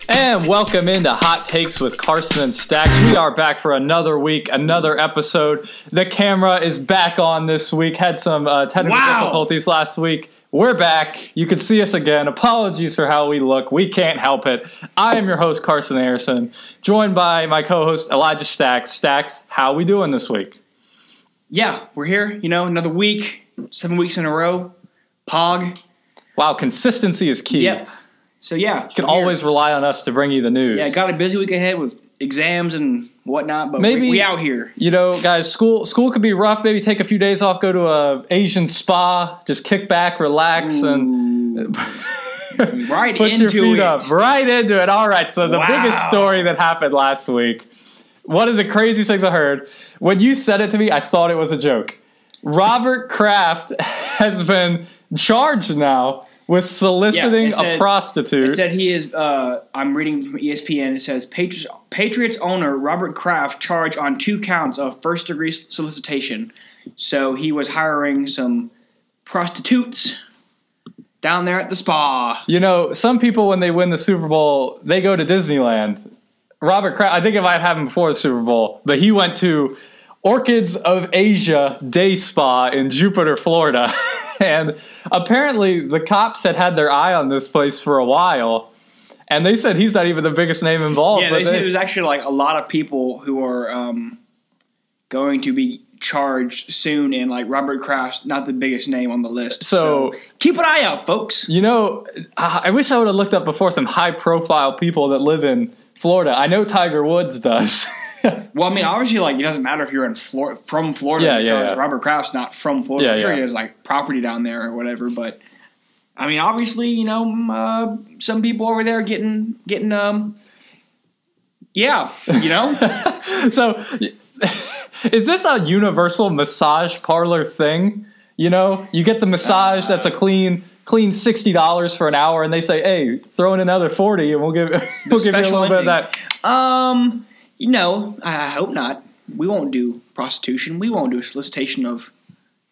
And welcome into Hot Takes with Carson and Stacks. We are back for another week, another episode. The camera is back on this week. Had some technical difficulties last week. We're back. You can see us again. Apologies for how we look. We can't help it. I am your host, Carson Anderson, joined by my co-host, Elijah Stacks. Stacks, how we doing this week? Yeah, we're here. You know, another week, 7 weeks in a row. Pog. Wow, consistency is key. Yep. So, yeah. You can always rely on us to bring you the news. Yeah, got a busy week ahead with exams and whatnot, but maybe we out here. You know, guys, school could be rough. Maybe take a few days off, go to a Asian spa, just kick back, relax, and right put into your feet it. up. Right into it. All right, so the biggest story that happened last week, one of the craziest things I heard, when you said it to me, I thought it was a joke. Robert Kraft has been charged now with soliciting a prostitute. It said he is, I'm reading from ESPN, it says, Patriots owner Robert Kraft charged on 2 counts of first-degree solicitation. So he was hiring some prostitutes down there at the spa. You know, some people, when they win the Super Bowl, they go to Disneyland. Robert Kraft, I think it might have happened before the Super Bowl, but he went to Orchids of Asia Day Spa in Jupiter, Florida. And apparently the cops had their eye on this place for a while. And they said he's not even the biggest name involved. Yeah, they said there's actually like a lot of people who are going to be charged soon. And like Robert Kraft's not the biggest name on the list. So keep an eye out, folks. You know, I wish I would have looked up before some high-profile people that live in Florida. I know Tiger Woods does. Well, I mean, obviously, like, it doesn't matter if you're from Florida because Robert Kraft's not from Florida. I'm sure he has, like, property down there or whatever. But, I mean, obviously, you know, some people over there getting you know. So, is this a universal massage parlor thing? You know, you get the massage that's a clean $60 for an hour, and they say, hey, throw in another $40 and we'll give you a little bit of that. You know, I hope not. We won't do prostitution. We won't do solicitation of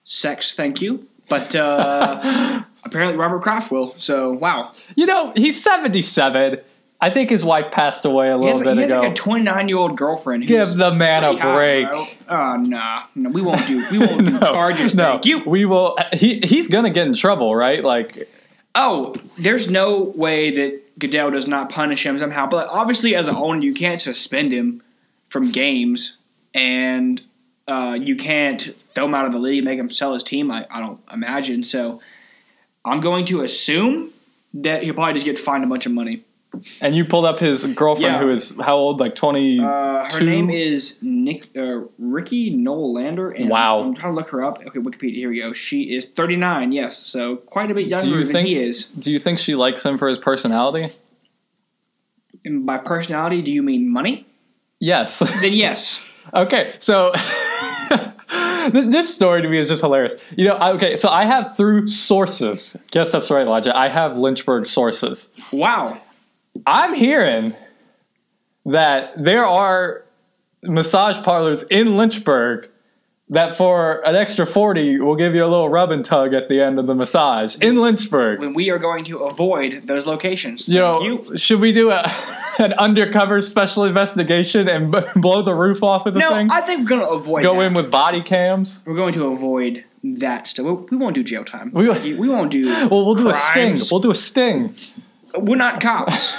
sex, thank you. But apparently Robert Kraft will, so wow. You know, he's 77. I think his wife passed away a little bit ago. He has like a 29-year-old girlfriend. Give the man a break. Nah. No, we won't do charges, thank you. We will. He's going to get in trouble, right? Like, oh, there's no way that Goodell does not punish him somehow. But obviously, as an owner, you can't suspend him from games, and you can't throw him out of the league, make him sell his team. I don't imagine. So I'm going to assume that he'll probably just get fined a bunch of money. And you pulled up his girlfriend, who is how old? Like 22? Her name is Ricky Nolander. And wow. I'm trying to look her up. Okay, Wikipedia. Here we go. She is 39. Yes, so quite a bit younger than he is. Do you think she likes him for his personality? And by personality, do you mean money? Yes. Then yes. Okay, so this story to me is just hilarious. You know, so I have through sources. Guess that's right, Elijah. I have Lynchburg sources. Wow. I'm hearing that there are massage parlors in Lynchburg that for an extra $40 will give you a little rub and tug at the end of the massage in Lynchburg. When we are going to avoid those locations. Should we do an undercover special investigation and blow the roof off of the thing? No, I think we're going to avoid Go in with body cams? We're going to avoid that stuff. We won't do jail time. We won't do Well, we'll do a crimes. sting. We'll do a sting. We're not cops,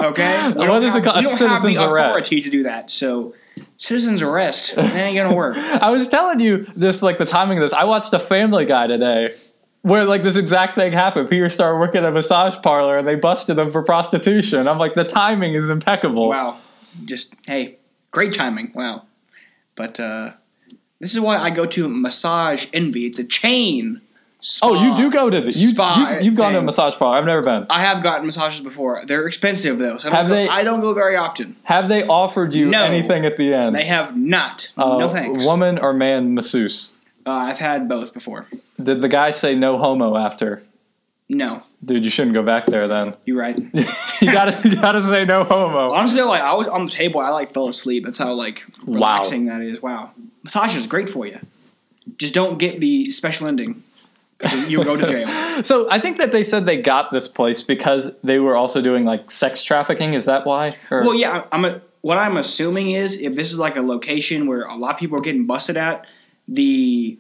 okay? What is it called? We don't have the citizen's arrest. authority to do that, so citizen's arrest, that ain't gonna work. I was telling you this, like the timing of this. I watched a Family Guy today where like this exact thing happened. Peter started working at a massage parlor and they busted him for prostitution. I'm like, the timing is impeccable. Wow. Hey, great timing. Wow. But this is why I go to Massage Envy. It's a chain spa. Oh, you do go to you've gone to a massage parlor. I've never been. I have gotten massages before. They're expensive though, so I don't go very often. Have they offered you anything at the end? They have not. No thanks. Woman or man masseuse? I've had both before. Did the guy say no homo after? No. Dude, you shouldn't go back there then. You're right. you gotta say no homo. Honestly, like I was on the table, I fell asleep. That's how relaxing that is. Wow. Massage is great for you. Just don't get the special ending. You go to jail. So I think that they said they got this place because they were also doing like sex trafficking. Is that why? Or? Well, yeah. What I'm assuming is if this is like a location where a lot of people are getting busted at, the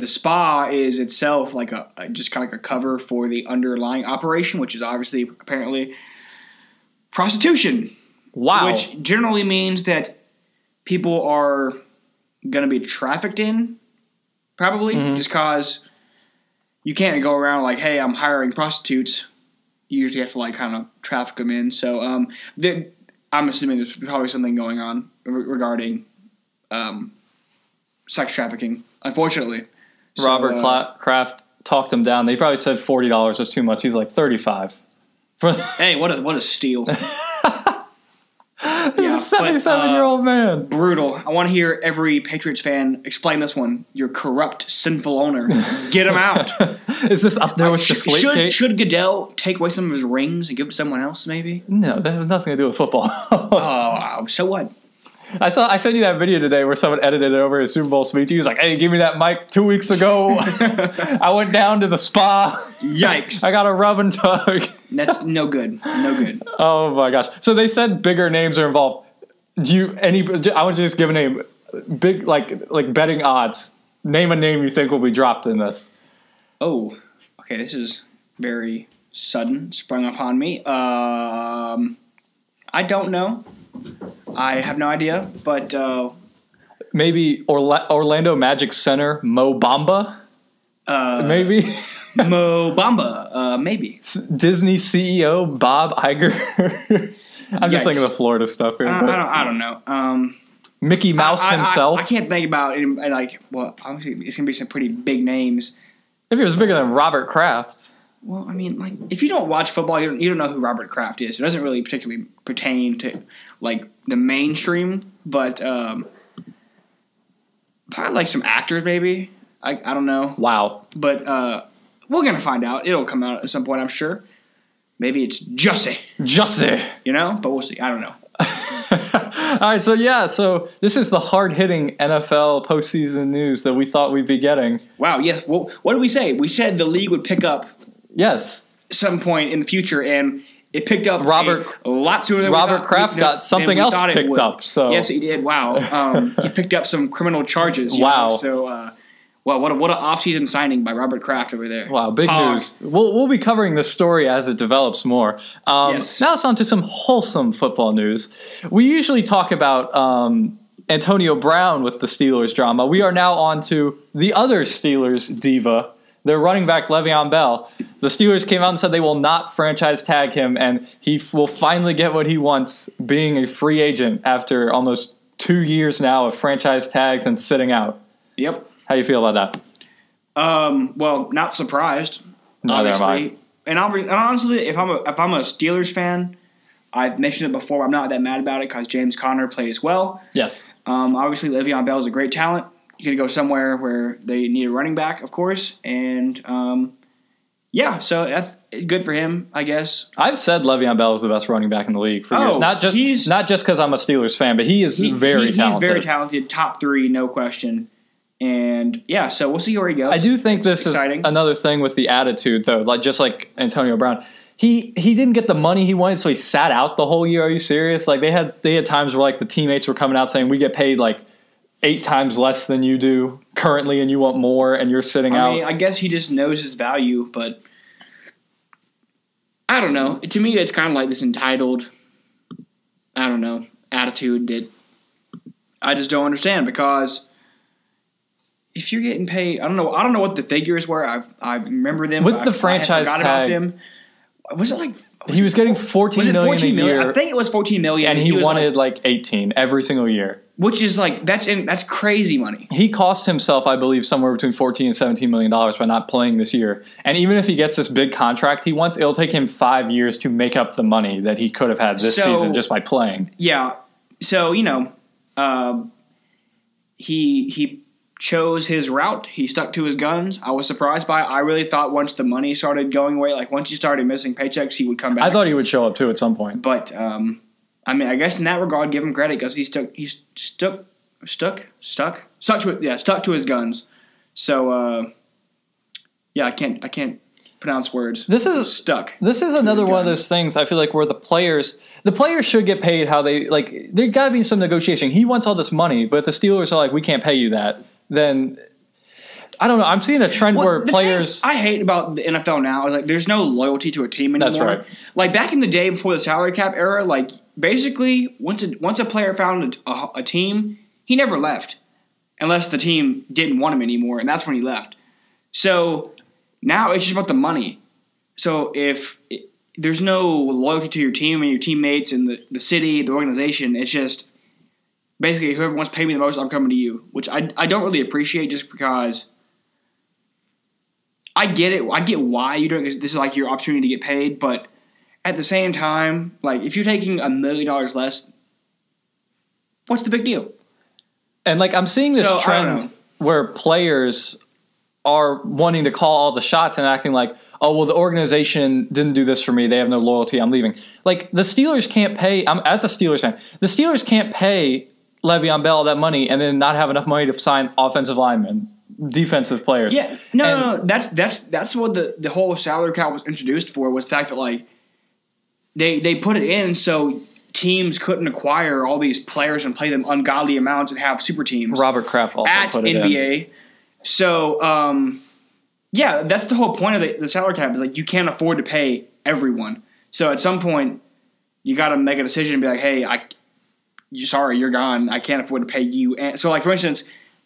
spa is itself like just kind of like a cover for the underlying operation, which is obviously apparently prostitution. Wow. Which generally means that people are going to be trafficked in, probably, just because you can't go around like, hey, I'm hiring prostitutes. You usually have to like kind of traffic them in. So I'm assuming there's probably something going on regarding sex trafficking, unfortunately. Robert Kraft talked him down. They probably said $40 was too much. He's like $35. Hey, what a steal. He's a 77-year-old man. Brutal. I want to hear every Patriots fan explain this one. Your corrupt, sinful owner. Get him out. Is this up there with Deflategate? Should Goodell take away some of his rings and give it to someone else, maybe? No, that has nothing to do with football. Oh, so what? I sent you that video today where someone edited it over his Super Bowl speech. He was like, hey, give me that mic 2 weeks ago. I went down to the spa. Yikes. I got a rub and tug. That's no good. No good. Oh, my gosh. So they said bigger names are involved. I want you to just give a name. Big, like betting odds. Name a name you think will be dropped in this. Oh, okay. This is very sudden. Sprung upon me. I don't know. I have no idea, but maybe Orlando Magic center Mo Bamba. Maybe Mo Bamba. Maybe Disney CEO Bob Iger. I'm just thinking of the Florida stuff here. I don't know. Mickey Mouse himself. I can't think about it. Obviously, it's gonna be some pretty big names. If it was bigger than Robert Kraft. Well, I mean, like, if you don't watch football, you don't know who Robert Kraft is. It doesn't really particularly pertain to, like, the mainstream, but probably, like, some actors, maybe. I don't know. Wow. But we're going to find out. It'll come out at some point, I'm sure. Maybe it's Jussie. You know? But we'll see. I don't know. All right, so this is the hard-hitting NFL postseason news that we thought we'd be getting. Wow, yes. Well, what did we say? We said the league would pick up some point in the future, and it picked up a lot sooner than Robert Kraft got something else picked up. So yes, he did. Wow, he picked up some criminal charges. Wow. So, well, what an off-season signing by Robert Kraft over there. Wow, big news. We'll be covering this story as it develops more. Yes. Now it's on to some wholesome football news. We usually talk about Antonio Brown with the Steelers drama. We are now on to the other Steelers diva, their running back LeVeon Bell. The Steelers came out and said they will not franchise tag him, and he will finally get what he wants, being a free agent after almost 2 years now of franchise tags and sitting out. Yep. How do you feel about that? Well, not surprised. Neither am I. And honestly, if I'm a Steelers fan, I've mentioned it before. I'm not that mad about it because James Conner plays well. Yes. Obviously, Le'Veon Bell is a great talent. You got to go somewhere where they need a running back, of course. And so that's good for him, I guess. I've said Le'Veon Bell is the best running back in the league for years. Not just because I'm a Steelers fan, but he is very talented. He's very talented, top 3, no question. And so we'll see where he goes. I do think this is another thing with the attitude, though. Just like Antonio Brown, he didn't get the money he wanted, so he sat out the whole year. Are you serious? Like they had times where like the teammates were coming out saying we get paid like 8 times less than you do currently, and you want more, and you're sitting out. I mean, I guess he just knows his value, but I don't know. To me, it's kind of like this entitled, attitude that I just don't understand because. If you're getting paid, I don't know what the figures were. I remember them with the franchise tag. About them. Was it like he was getting $14 million a year? I think it was $14 million, and he wanted like 18 every single year, which is like that's crazy money. He cost himself, I believe, somewhere between $14 and $17 million by not playing this year. And even if he gets this big contract he wants, it'll take him 5 years to make up the money that he could have had this season just by playing. Yeah. So he chose his route. He stuck to his guns. I was surprised by it. I really thought once the money started going away, like once he started missing paychecks, he would come back. I thought he would show up too at some point. But I mean, I guess in that regard, give him credit because he stuck to his guns. So yeah, I can't pronounce words. This is stuck. This is another one of those things I feel like where the players should get paid how they like. There got to be some negotiation. He wants all this money, but if the Steelers are like, we can't pay you that, then I don't know. I'm seeing a trend where players. I hate about the NFL now is like there's no loyalty to a team anymore. That's right. Like back in the day before the salary cap era, like basically once a player found a team, he never left unless the team didn't want him anymore, and that's when he left. So now it's just about the money. So if there's no loyalty to your team and your teammates and the city, the organization, it's just basically whoever wants to pay me the most, I'm coming to you, which I don't really appreciate just because I get it. I get why you're doing this. This is like your opportunity to get paid, but at the same time, like if you're taking $1 million less, what's the big deal? And like I'm seeing this trend where players are wanting to call all the shots and acting like, oh, well, the organization didn't do this for me. They have no loyalty. I'm leaving. Like the Steelers can't pay. As a Steelers fan, the Steelers can't pay LeVeon Bell that money and then not have enough money to sign offensive linemen, defensive players. Yeah, no. That's what the whole salary cap was introduced for, was the fact that like they put it in so teams couldn't acquire all these players and play them ungodly amounts and have super teams. Robert Kraft also put it NBA. in. So yeah, that's the whole point of the salary cap is like you can't afford to pay everyone. So at some point you got to make a decision and be like, hey, you're gone. I can't afford to pay you. And so like for instance,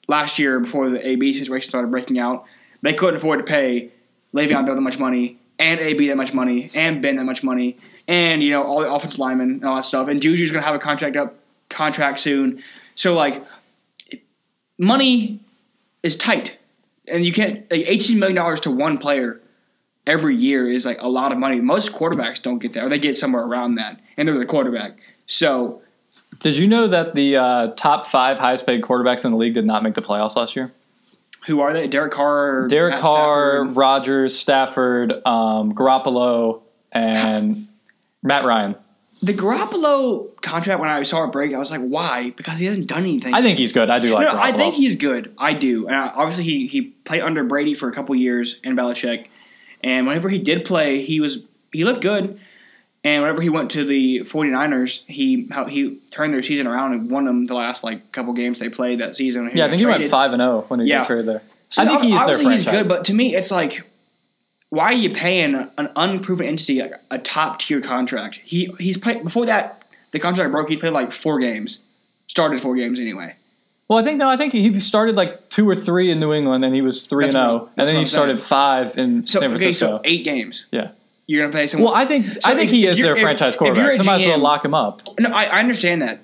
last year before the AB situation started breaking out, they couldn't afford to pay Le'Veon Bell that much money and AB that much money and Ben that much money and all the offensive linemen and all that stuff. And Juju's going to have a contract soon. So like money is tight. And you can't like $18 million to one player every year is like a lot of money. Most quarterbacks don't get that, or they get somewhere around that, and they're the quarterback. So, did you know that the top 5 highest paid quarterbacks in the league did not make the playoffs last year? Who are they? Derek Carr, Stafford. Rodgers, Stafford, Garoppolo, and Matt Ryan. The Garoppolo contract, when I saw it break, I was like, why? Because he hasn't done anything. I think he's good. I do like Garoppolo. I think he's good. I do. And obviously, he played under Brady for a couple years and Belichick. And whenever he did play, he looked good. And whenever he went to the 49ers, he turned their season around and won them the last couple games they played that season. Yeah, I think he went 5-0 when he got traded there. So I think he's their franchise. He's good, but to me, it's like, why are you paying an unproven entity a top tier contract? He's played before that the contract broke. He played 4 games, started 4 games anyway. Well, I think he started 2 or 3 in New England, and he was 3-0, and then he started 5 in San Francisco. So 8 games. Yeah, you're gonna pay someone. Well, I think he is their franchise quarterback. So might as well lock him up. No, I understand that.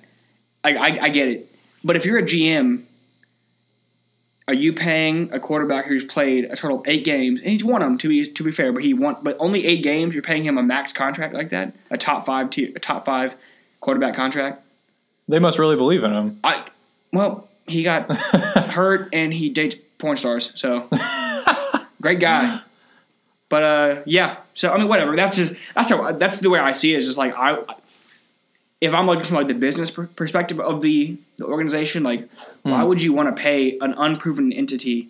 I get it, but if you're a GM. Are you paying a quarterback who's played a total of 8 games, and he's won them to be fair, but only 8 games? You're paying him a max contract like that, a top 5 quarterback contract. They must really believe in him. Well, he got hurt and he dates porn stars, so great guy. But yeah, so I mean, whatever. That's the way I see it. Is just if I'm looking from the business perspective of the organization, why would you want to pay an unproven entity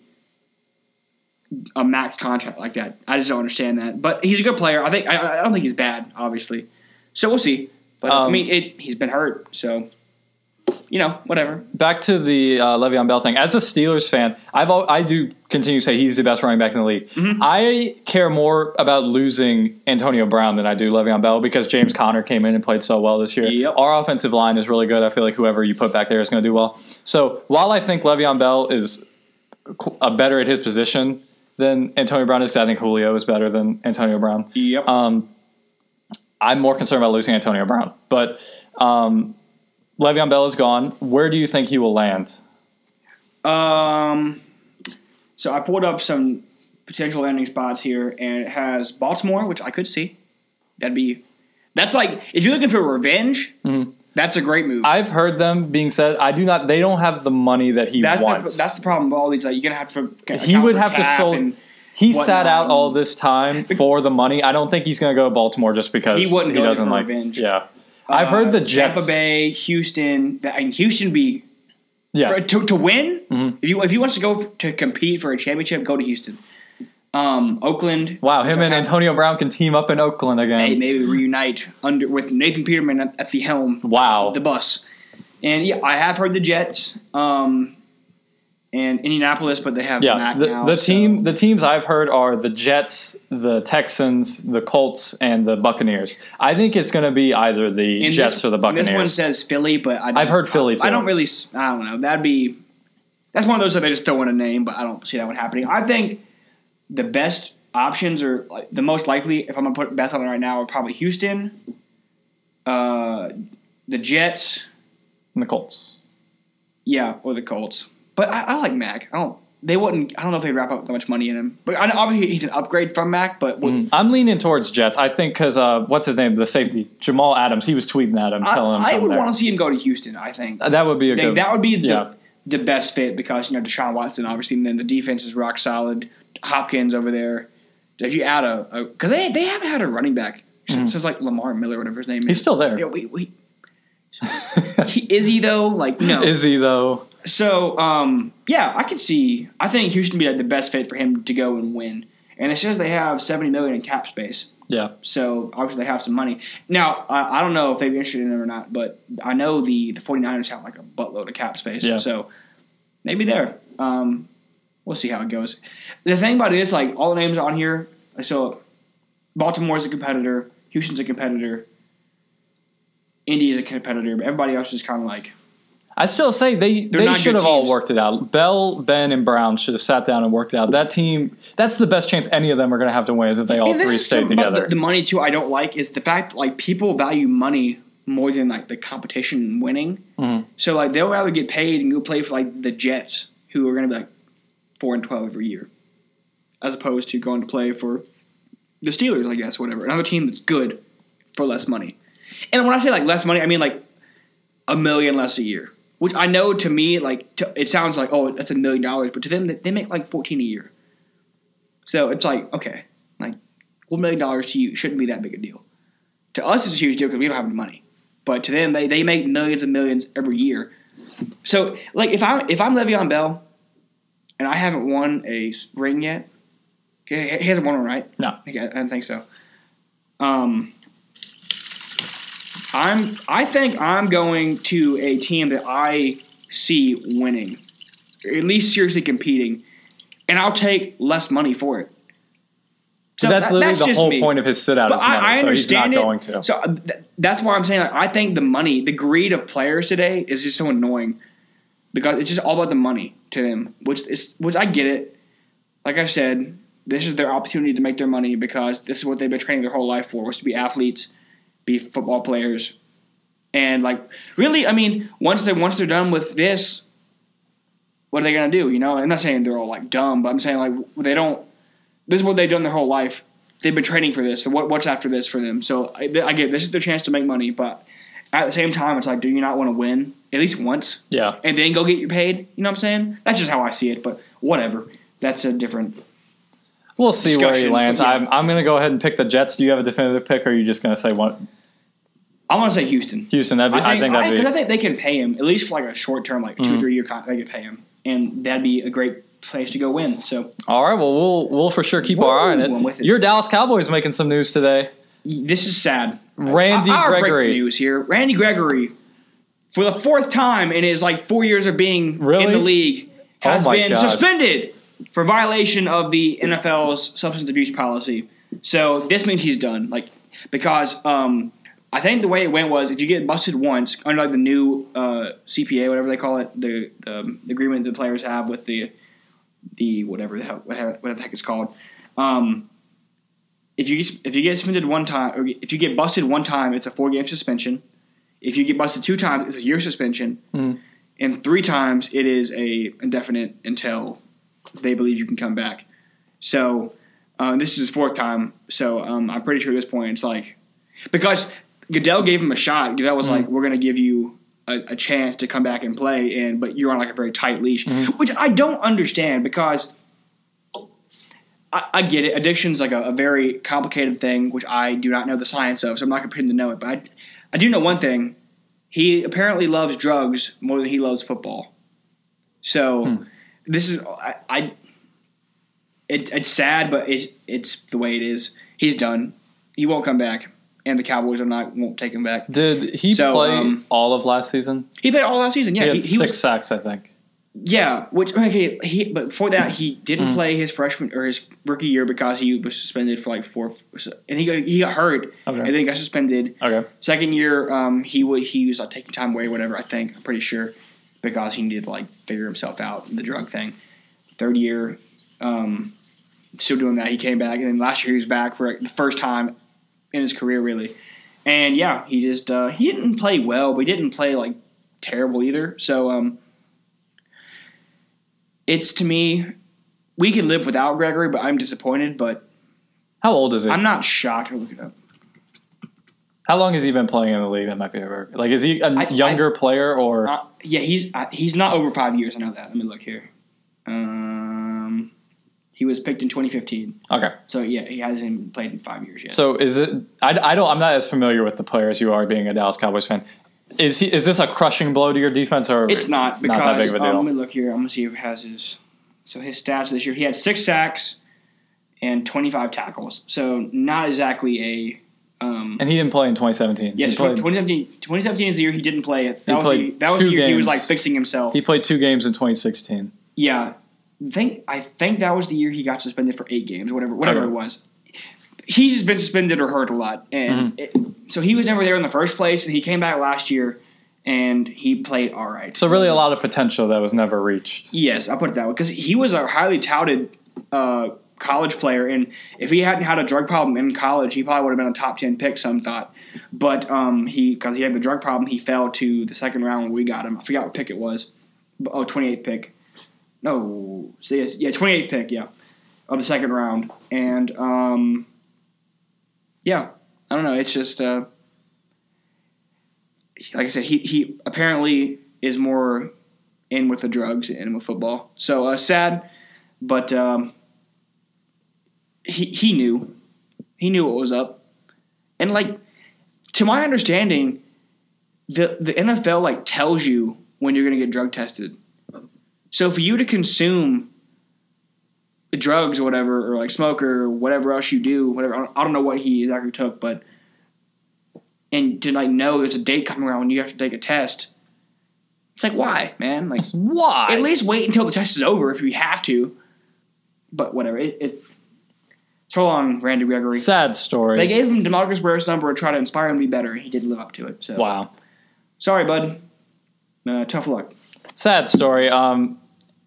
a max contract like that? I just don't understand that. But he's a good player. I don't think he's bad, obviously. So we'll see. But I mean, he's been hurt, so whatever. Back to the Le'Veon Bell thing. As a Steelers fan, I do continue to say he's the best running back in the league. Mm-hmm. I care more about losing Antonio Brown than I do Le'Veon Bell because James Conner came in and played so well this year. Yep. Our offensive line is really good. I feel like whoever you put back there is going to do well. So while I think Le'Veon Bell is better at his position than Antonio Brown is, because I think Julio is better than Antonio Brown. Yep. I'm more concerned about losing Antonio Brown. But Le'Veon Bell is gone. Where do you think he will land? So I pulled up some potential landing spots here, and it has Baltimore, which I could see. That's if you're looking for revenge, mm-hmm. That's a great move. I've heard them being said. They don't have the money that he wants. That's the problem with all these. You're gonna have to. He would have to sold. He sat out all this time for the money. I don't think he's going to go to Baltimore just because he doesn't like revenge. Yeah. I've heard the Jets. Tampa Bay, Houston. Houston be Yeah. To win, mm-hmm. if he wants to go to compete for a championship, go to Houston. Oakland. Wow, him and Antonio Brown can team up in Oakland again. Hey, maybe reunite with Nathan Peterman at the helm. Wow. Of the bus. And yeah, I have heard the Jets and Indianapolis, but they have Mac now. The teams I've heard are the Jets, the Texans, the Colts, and the Buccaneers. I think it's going to be either the Jets or the Buccaneers. This one says Philly, but I've heard Philly too. I don't know. That's one of those that they just throw in a name, but I don't see that one happening. I think the best options are the most likely, if I'm going to put bets on it right now, are probably Houston, the Jets, and the Colts. Yeah, or the Colts. But I like Mac. I don't know if they'd wrap up that much money in him. But obviously he's an upgrade from Mac. But I'm leaning towards Jets. I think because what's his name, the safety, Jamal Adams. He was tweeting at him, telling him. I would want to see him go to Houston. I think that would be the best fit because Deshaun Watson obviously, and then the defense is rock solid. Hopkins over there. If you add because they haven't had a running back since like Lamar Miller, whatever his name is. He's still there. Yeah, is he though? Like no. Is he though? So I could see. I think Houston would be like the best fit for him to go and win. And it says they have $70 million in cap space. Yeah. So obviously they have some money. Now I don't know if they'd be interested in it or not, but I know the 49ers have like a buttload of cap space. Yeah. So maybe there. We'll see how it goes. The thing about it is, like, all the names on here, so Baltimore's a competitor, Houston's a competitor, Indy is a competitor, but everybody else is kind of like... I still say they should have all worked it out. Bell, Ben, and Brown should have sat down and worked it out. That team, that's the best chance any of them are going to have to win is if they all three stay together. The money, too, I don't like is the fact that, like, people value money more than, like, the competition and winning. Mm-hmm. So, like, they'll rather get paid and go play for, like, the Jets, who are going to be, like, 4-12 every year, as opposed to going to play for the Steelers, I guess, whatever. Another team that's good for less money. And when I say like less money, I mean like $1 million less a year, which I know to me it sounds like that's $1 million, but to them they make like 14 a year. So it's like okay, like $1 million to you shouldn't be that big a deal. To us, it's a huge deal because we don't have any money, but to them they make millions and millions every year. So like if I'm LeVeon Bell. And I haven't won a ring yet. He hasn't won one, right? No. Okay, I don't think so. I think I'm going to a team that I see winning, or at least seriously competing, and I'll take less money for it. So that's literally the whole point of his sit-out is money, I understand so he's not going to. So that's why I'm saying I think the money, the greed of players today is just so annoying because it's just all about the money to them, which I get it. Like I said, this is their opportunity to make their money because this is what they've been training their whole life for, was to be athletes, be football players. And like really, I mean, once they're done with this, what are they gonna do? I'm not saying they're all like dumb, but I'm saying like this is what they've done their whole life. They've been training for this. So what's after this for them? So I get this is their chance to make money, but at the same time, it's like, do you not want to win at least once? Yeah. And then go get you paid? You know what I'm saying? That's just how I see it, but whatever. That's a different We'll see where he lands. Yeah. I'm going to go ahead and pick the Jets. Do you have a definitive pick, or are you just going to say what? I'm going to say Houston. Houston, I think that'd be... Because I think they can pay him, at least for like a short term, like 2 or 3 year contract, they can pay him. And that'd be a great place to go win. So, all right, well, we'll for sure keep our eye on it. Your Dallas Cowboys making some news today. This is sad. Randy Gregory. Break news here. Randy Gregory, for the 4th time in his 4 years of being in the league, has been suspended for violation of the NFL's substance abuse policy. So this means he's done. Because I think the way it went was if you get busted once under the new CPA, whatever they call it, the agreement the players have with the whatever the heck it's called. If you get suspended one time, or if you get busted one time, it's a 4-game suspension. If you get busted 2 times, it's a year suspension. And 3 times, it is a indefinite until they believe you can come back. So this is his 4th time. So I'm pretty sure at this point it's like because Goodell gave him a shot. Goodell was like, "We're going to give you a chance to come back and play, but you're on a very tight leash," which I don't understand because. I get it. Addiction's a very complicated thing, which I do not know the science of, so I'm not going to pretend to know it. But I do know one thing. He apparently loves drugs more than he loves football. So this is it's sad, but it's the way it is. He's done. He won't come back, and the Cowboys won't take him back. Did he play all of last season? He played all last season. Yeah, he had 6 sacks, I think. Yeah, but before that he didn't play his freshman or his rookie year because he was suspended for like 4, and he got hurt and then got suspended. Okay. Second year, he was like taking time away, whatever. I'm pretty sure because he needed to like figure himself out in the drug thing. Third year, still doing that. He came back, and then last year he was back for the first time in his career, really. And yeah, he just he didn't play well, but he didn't play like terrible either. So it's, to me, we can live without Gregory, but I'm disappointed. But how old is he? I'm not shocked. I'll look it up. How long has he been playing in the league? That might be like, is he a younger player or? Yeah, he's not over 5 years. I know that. Let me look here. He was picked in 2015. Okay. So yeah, he hasn't played in 5 years yet. So is it? I'm not as familiar with the player as you are, being a Dallas Cowboys fan. Is this a crushing blow to your defense, or it's not? Because not that big of a deal? Let me look here. I'm gonna see if it has his stats this year. He had 6 sacks and 25 tackles. So not exactly a. And he didn't play in 2017. Yes, 2017 is the year he didn't play it. That was the year he was like fixing himself. He played 2 games in 2016. Yeah, I think that was the year he got suspended for 8 games, whatever it was. He's been suspended or hurt a lot, and so he was never there in the first place. And he came back last year, and he played all right. So really, a lot of potential that was never reached. Yes, I'll put it that way, because he was a highly touted college player, and if he hadn't had a drug problem in college, he probably would have been a top 10 pick. Some thought, but because he had the drug problem, he fell to the second round when we got him. I forgot what pick it was. 28th pick. No, so yes, 28th pick, of the second round, and yeah, I don't know. It's just like I said, he apparently is more in with the drugs and with football. So sad, but he knew what was up, and like to my understanding, the NFL like tells you when you're going to get drug tested. So for you to consume drugs or whatever, or like smoke or whatever else you do, whatever, I don't know what he exactly took, but and to like know there's a date coming around when you have to take a test, it's like, why, man? Like, why? At least wait until the test is over if you have to. But whatever. Throw on Randy Gregory. Sad story. They gave him DeMarcus Ware's number to try to inspire him to be better, and he didn't live up to it. So wow. Sorry, bud. Tough luck. Sad story. And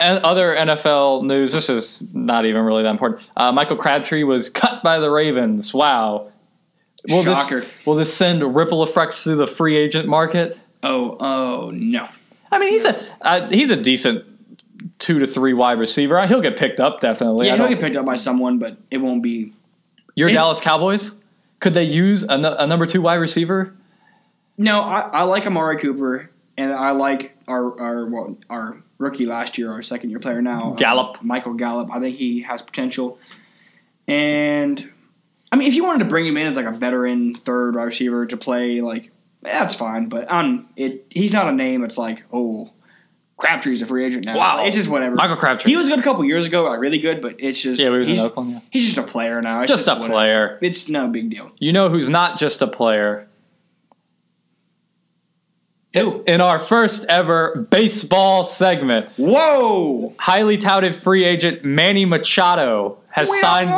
other NFL news, this is not even really that important. Michael Crabtree was cut by the Ravens. Wow. Shocker. Will this send ripple effects through the free agent market? Oh no. I mean, he's a decent 2 to 3 wide receiver. He'll get picked up, definitely. Yeah, he'll get picked up by someone, but it won't be. Your Dallas Cowboys? Could they use a number 2 wide receiver? No, I like Amari Cooper, and I like our rookie last year, our second-year player now. Gallup. Michael Gallup. I think he has potential. And, I mean, if you wanted to bring him in as like a veteran third wide receiver to play, like, that's fine. But he's not a name that's like, oh, Crabtree's a free agent now. Wow. It's just whatever. Michael Crabtree. He was good a couple years ago, like really good, but it's just. Yeah, he was in Oakland, yeah. He's just a player now. It's just a player. It's no big deal. You know who's not just a player? In our first ever baseball segment. Whoa! Highly touted free agent Manny Machado has signed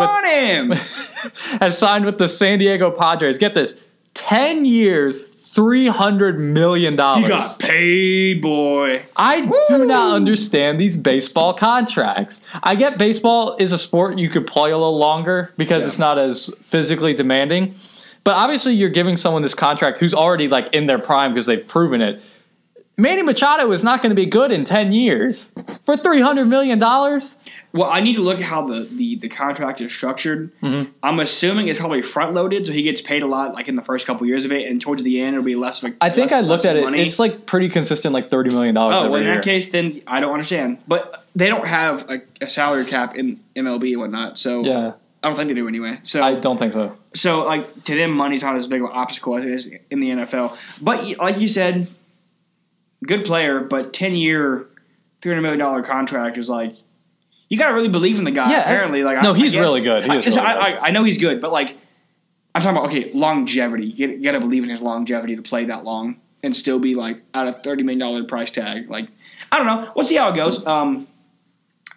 with the San Diego Padres. Get this. 10 years, $300 million. You got paid, boy. I do not understand these baseball contracts. I get baseball is a sport you could play a little longer because it's not as physically demanding. But obviously you're giving someone this contract who's already like in their prime because they've proven it. Manny Machado is not going to be good in 10 years. For $300 million? Well, I need to look at how the contract is structured. Mm-hmm. I'm assuming it's probably front-loaded, so he gets paid a lot like in the first couple years of it, and towards the end it'll be less of a I think I looked at it. Money. It's like pretty consistent, like $30 million every year. Oh, in that case, then I don't understand. But they don't have a salary cap in MLB and whatnot, so yeah. I don't think they do anyway. So I don't think so. So, like, to them, money's not as big of an obstacle as it is in the NFL. But, like you said, good player, but 10-year, $300 million contract is like, you got to really believe in the guy. Yeah, apparently, he's really good. I know he's good, but like, I'm talking about longevity. You got to believe in his longevity to play that long and still be like at a $30 million price tag. Like, I don't know. We'll see how it goes.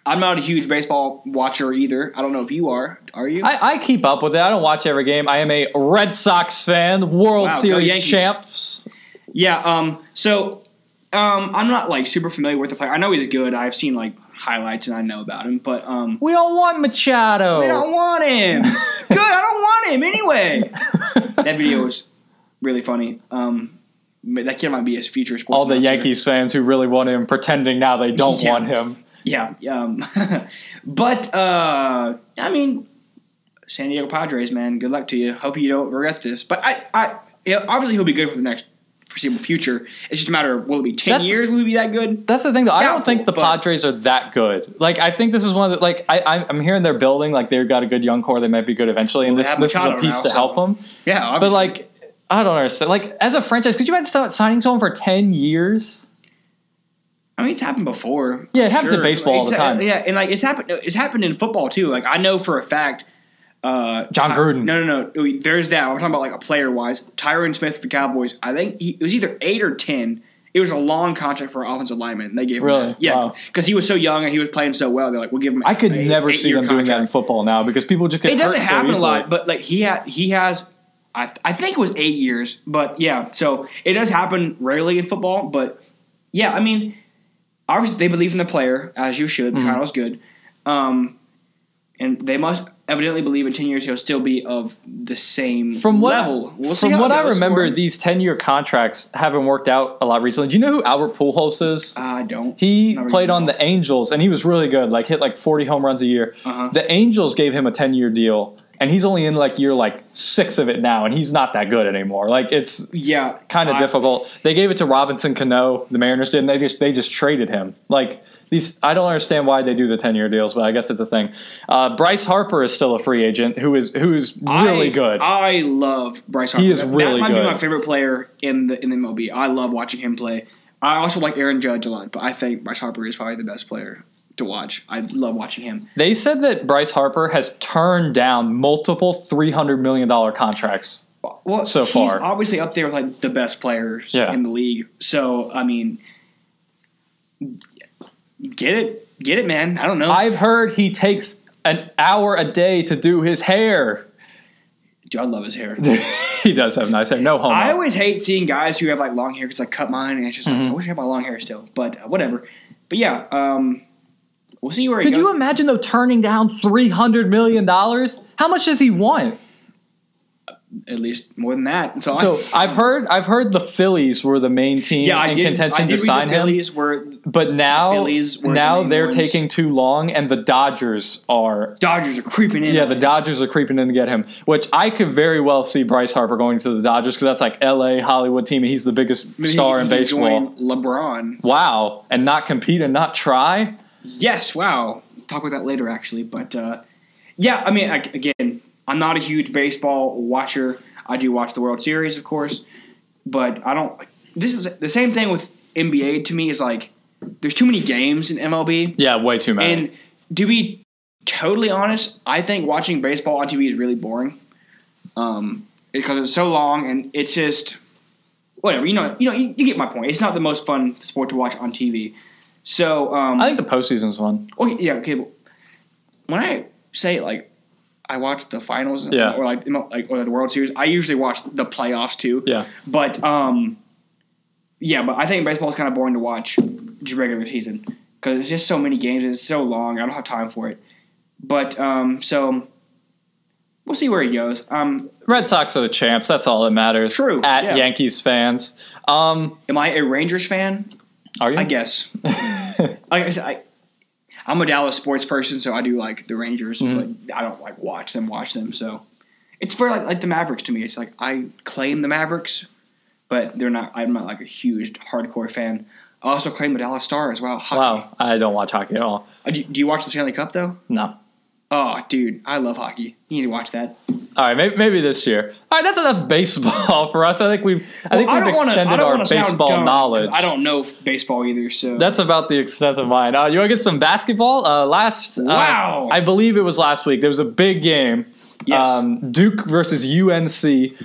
I'm not a huge baseball watcher either. I don't know if you are. Are you? I keep up with it. I don't watch every game. I am a Red Sox fan. World Series champs. Yeah. I'm not like super familiar with the player. I know he's good. I've seen like highlights and I know about him. But we don't want Machado. We don't want him. Good. I don't want him anyway. That video was really funny. That kid might be a future sports. All the Yankees fans who really want him pretending now they don't want him. Yeah. But, I mean, San Diego Padres, man, good luck to you. Hope you don't regret this. But obviously he'll be good for the next foreseeable future. It's just a matter of, will it be 10 years? Will he be that good? That's the thing, though. I don't think the Padres are that good. Like, I think this is one of the, like, I'm hearing they're building, like, they've got a good young core. They might be good eventually, and this is a piece to help them. Yeah, obviously. But, like, I don't understand. Like, as a franchise, could you imagine signing someone for 10 years? I mean, it's happened before. Yeah, it happens in baseball all the time. Yeah, and like it's happened in football too. Like I know for a fact. John Gruden. No. There's that. I'm talking about like a player wise. Tyron Smith of the Cowboys. I think it was either 8 or 10. It was a long contract for an offensive lineman. They gave him that. Yeah, because he was so young and he was playing so well. They're like, we'll give him. I could never see them doing that in football now because people just get hurt so easily. It doesn't happen a lot, but like he has. I think it was 8 years, but yeah. So it does happen rarely in football, but yeah. I mean. Obviously, they believe in the player, as you should. Kyle's good. And they must evidently believe in 10 years he'll still be of the same level. From what I remember, these 10-year contracts haven't worked out a lot recently. Do you know who Albert Pujols is? I don't. He played on the Angels, and he was really good. Like, hit like 40 home runs a year. The Angels gave him a 10-year deal. And he's only in like year 6 of it now, and he's not that good anymore. Like it's kind of difficult. They gave it to Robinson Cano, the Mariners did, and they just traded him. Like these, I don't understand why they do the 10-year deals, but I guess it's a thing. Bryce Harper is still a free agent, who's really good. I love Bryce Harper. He is really good. That might be my favorite player in the MLB. I love watching him play. I also like Aaron Judge a lot, but I think Bryce Harper is probably the best player to watch. I love watching him. They said that Bryce Harper has turned down multiple $300 million contracts so far. He's obviously up there with like the best players in the league. So, I mean, get it, man. I don't know. I've heard he takes an hour a day to do his hair. Dude, I love his hair. He does have nice hair. No homo. I always hate seeing guys who have like long hair because I cut mine and it's just like, I wish I had my long hair still. But whatever. But yeah, we'll see where he goes. Could you imagine, though, turning down $300 million? How much does he want? At least more than that. So I've heard the Phillies were the main team in contention to sign him. But now they're taking too long, and the Dodgers are creeping in. Yeah, the Dodgers are creeping in to get him, which I could very well see Bryce Harper going to the Dodgers because that's like L.A. Hollywood team, and he's the biggest star in baseball. Join LeBron. Wow, and not compete and not try. Yes, wow. Talk about that later, actually. But, yeah, I mean, again, I'm not a huge baseball watcher. I do watch the World Series, of course. But I don't – this is the same thing with NBA to me is like there's too many games in MLB. Yeah, way too many. And to be totally honest, I think watching baseball on TV is really boring because it's so long and it's just – whatever. You get my point. It's not the most fun sport to watch on TV. So I think the postseason's fun. Okay. But when I say like I watch the finals or the World Series, I usually watch the playoffs too. Yeah. But but I think baseball is kind of boring to watch just regular season because it's just so many games. It's so long. I don't have time for it. But so we'll see where he goes. Red Sox are the champs. That's all that matters. True. Yankees fans. Am I a Rangers fan? Are you? I guess. Like I said, I'm a Dallas sports person, so I do like the Rangers, but I don't like watch them. So it's for like the Mavericks to me. It's like I claim the Mavericks, but they're not. I'm not like a huge hardcore fan. I also claim the Dallas Stars. Wow, hockey. Wow, I don't watch hockey at all. Do you watch the Stanley Cup though? No. Oh, dude, I love hockey. You need to watch that. All right, maybe this year. All right, that's enough baseball for us. I think we've extended our baseball knowledge. I don't know baseball either, so that's about the extent of mine. You want to get some basketball? Wow, I believe it was last week. There was a big game. Yes. Duke versus UNC.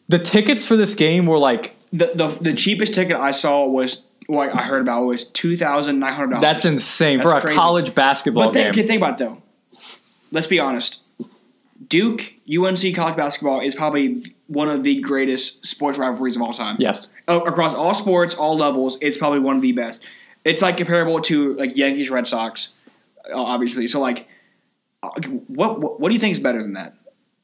The tickets for this game were like the cheapest ticket I saw was. Like I heard about was $2,900. That's insane for a college basketball game. But think about it though. Let's be honest. Duke UNC college basketball is probably one of the greatest sports rivalries of all time. Yes, across all sports, all levels, it's probably one of the best. It's like comparable to like Yankees Red Sox, obviously. So like, what do you think is better than that?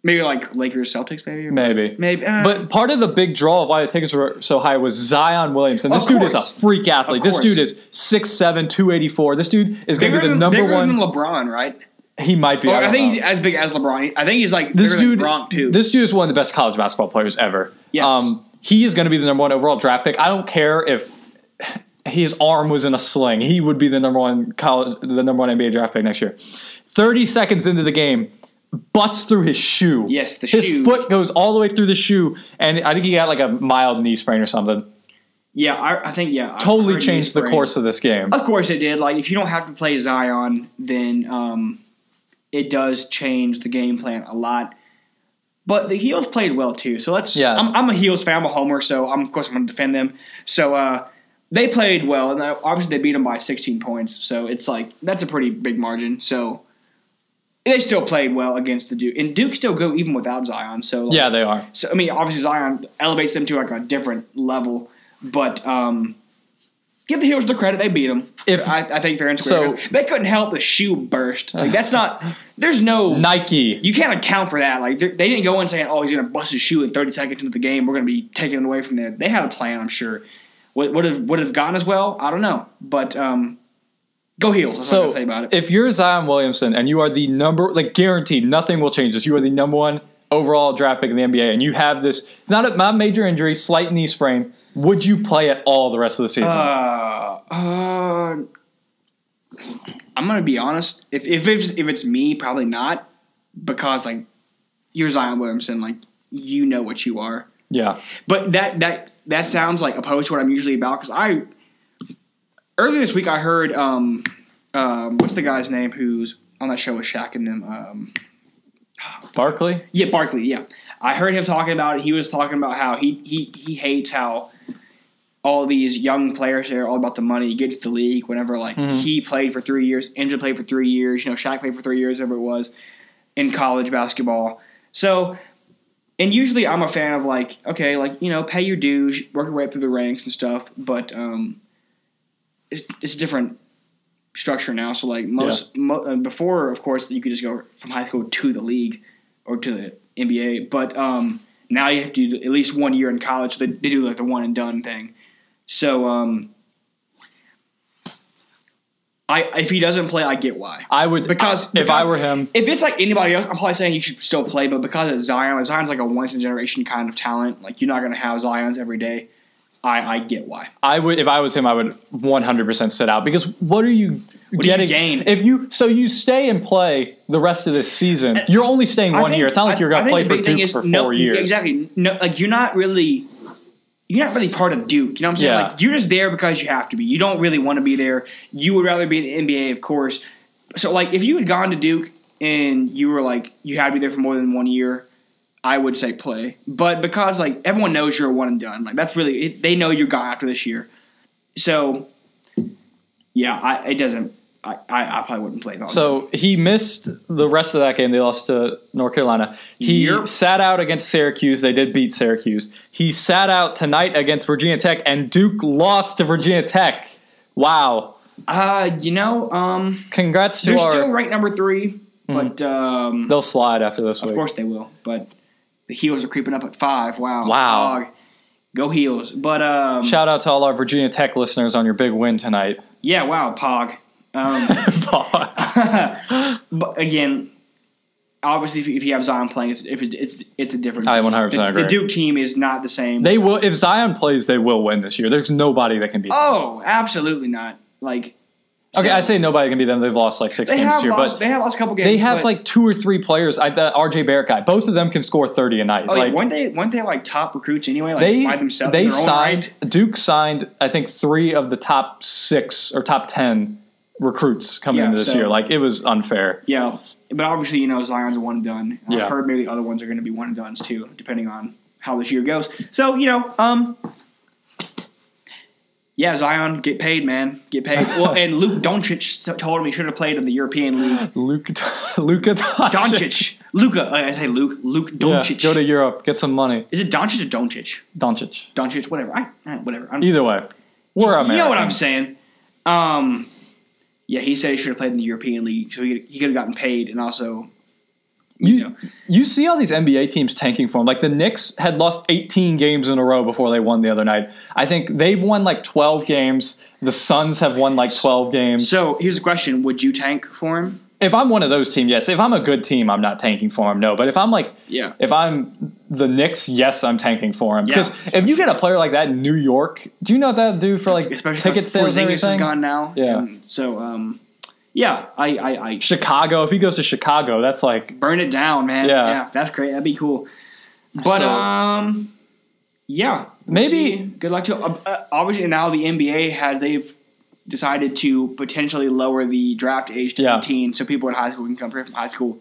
Maybe like Lakers Celtics, maybe. But part of the big draw of why the tickets were so high was Zion Williamson. This dude is a freak athlete. This dude is 6'7", 284. This dude is going to be the number one. Bigger than LeBron, right? He might be. I think he's as big as LeBron. I think he's like this dude. Than Gronk too. This dude is one of the best college basketball players ever. Yes. He is going to be the number one overall draft pick. I don't care if his arm was in a sling. He would be the number one NBA draft pick next year. 30 seconds into the game, busts through his shoe. Yes, his foot goes all the way through the shoe, and I think he got like a mild knee sprain or something. Yeah, I think totally changed the course of this game. Of course it did. Like if you don't have to play Zion, then it does change the game plan a lot. But the Heels played well too. So I'm a Heels fan. I'm a homer, so of course I'm going to defend them. So they played well, and obviously they beat them by 16 points. So it's like that's a pretty big margin. So. They still played well against the Duke. And Duke still go even without Zion. So yeah, they are. So I mean, obviously Zion elevates them to like a different level. But give the Heels the credit. They beat them. I think fair and square. So, they couldn't help the shoe burst. Like that's not – there's no – Nike. You can't account for that. Like they didn't go in saying, oh, he's going to bust his shoe in 30 seconds into the game. We're going to be taking it away from there. They had a plan, I'm sure. Would have gone as well? I don't know. But go Heels. That's what I'm going to say about it. If you're Zion Williamson and you are the guaranteed, nothing will change this. You are the number one overall draft pick in the NBA, and you have this, it's not a major injury, slight knee sprain. Would you play at all the rest of the season? I'm going to be honest. If it's me, probably not, because like you're Zion Williamson, like you know what you are. Yeah. But that sounds like opposed to what I'm usually about, because earlier this week I heard what's the guy's name who's on that show with Shaq and them? Barkley? Yeah, Barkley. Yeah, I heard him talking about it. He was talking about how he hates how all these young players are all about the money, get to the league whenever he played for 3 years, Angel played for 3 years, Shaq played for 3 years, whatever it was, in college basketball. So, and usually I'm a fan of pay your dues, work your way up through the ranks and stuff, but it's a different structure now. So before, of course, you could just go from high school to the league or to the NBA, but now you have to do at least 1 year in college. So they do like the one and done thing. So if he doesn't play, I get why. I would, because if I were him. If it's like anybody else, I'm probably saying you should still play. But because it's Zion's like a once in a generation kind of talent. Like you're not going to have Zion's every day. I get why. I would, if I was him, I would 100% sit out, because what are you getting? Gain? If you stay and play the rest of this season, you're only staying 1 year. It's not like you're going to play for Duke for 4 years. Exactly. No, like you're not really part of Duke. You know what I'm saying? Yeah. Like you're just there because you have to be. You don't really want to be there. You would rather be in the NBA, of course. So like if you had gone to Duke and you were like you had to be there for more than 1 year, I would say play. But because like everyone knows you're a one and done, like that's really they know you're gone after this year. So yeah, it doesn't. I probably wouldn't play. So he missed the rest of that game. They lost to North Carolina. He sat out against Syracuse. They did beat Syracuse. He sat out tonight against Virginia Tech, and Duke lost to Virginia Tech. Wow. Congrats to they're still ranked number 3, but they'll slide after this week. Of course they will. But the Heels are creeping up at 5. Wow. Wow. Go Heels. But shout out to all our Virginia Tech listeners on your big win tonight. Yeah. Wow. Pog. But again, obviously, if you have Zion playing, it's a different. I 100% agree. The Duke team is not the same. They will, if Zion plays, they will win this year. There's nobody that can beat them. Oh, absolutely not. Like Okay, I say nobody can beat them. They've lost like 6 games this year. But they have lost a couple games. They have like 2 or 3 players. The RJ Barrett guy. Both of them can score 30 a night. Oh, like, weren't they like top recruits anyway? Like by themselves. They signed. Duke signed, I think, 3 of the top 6 or top 10 recruits coming into this year. Like, it was unfair. Yeah, but obviously, Zion's a one and done. I've heard maybe the other ones are going to be one and dones too, depending on how this year goes. So yeah, Zion, get paid, man. Get paid. Well, and Luke Doncic told him he should have played in the European League. Luka Doncic. I say Luke Doncic. Yeah, go to Europe. Get some money. Is it Doncic or Doncic? Doncic, whatever. Whatever. Either way. We're American. You know what I'm saying. Yeah, he said he should have played in the European League, so he could have gotten paid, and also... You see all these NBA teams tanking for him. Like the Knicks had lost 18 games in a row before they won the other night. I think they've won like 12 games. The Suns have won like 12 games. So here's the question. Would you tank for him? If I'm one of those teams, yes. If I'm a good team, I'm not tanking for him, no. But if I'm if I'm the Knicks, yes, I'm tanking for him. Because if you get a player like that in New York, do you know what that would do for like ticket sales and everything? Is gone now. Yeah. And so, yeah, I Chicago. If he goes to Chicago, that's like burn it down, man. Yeah, that's great. That'd be cool. But yeah, maybe good luck to. Obviously, now the NBA they've decided to potentially lower the draft age to 18, so people in high school can come from high school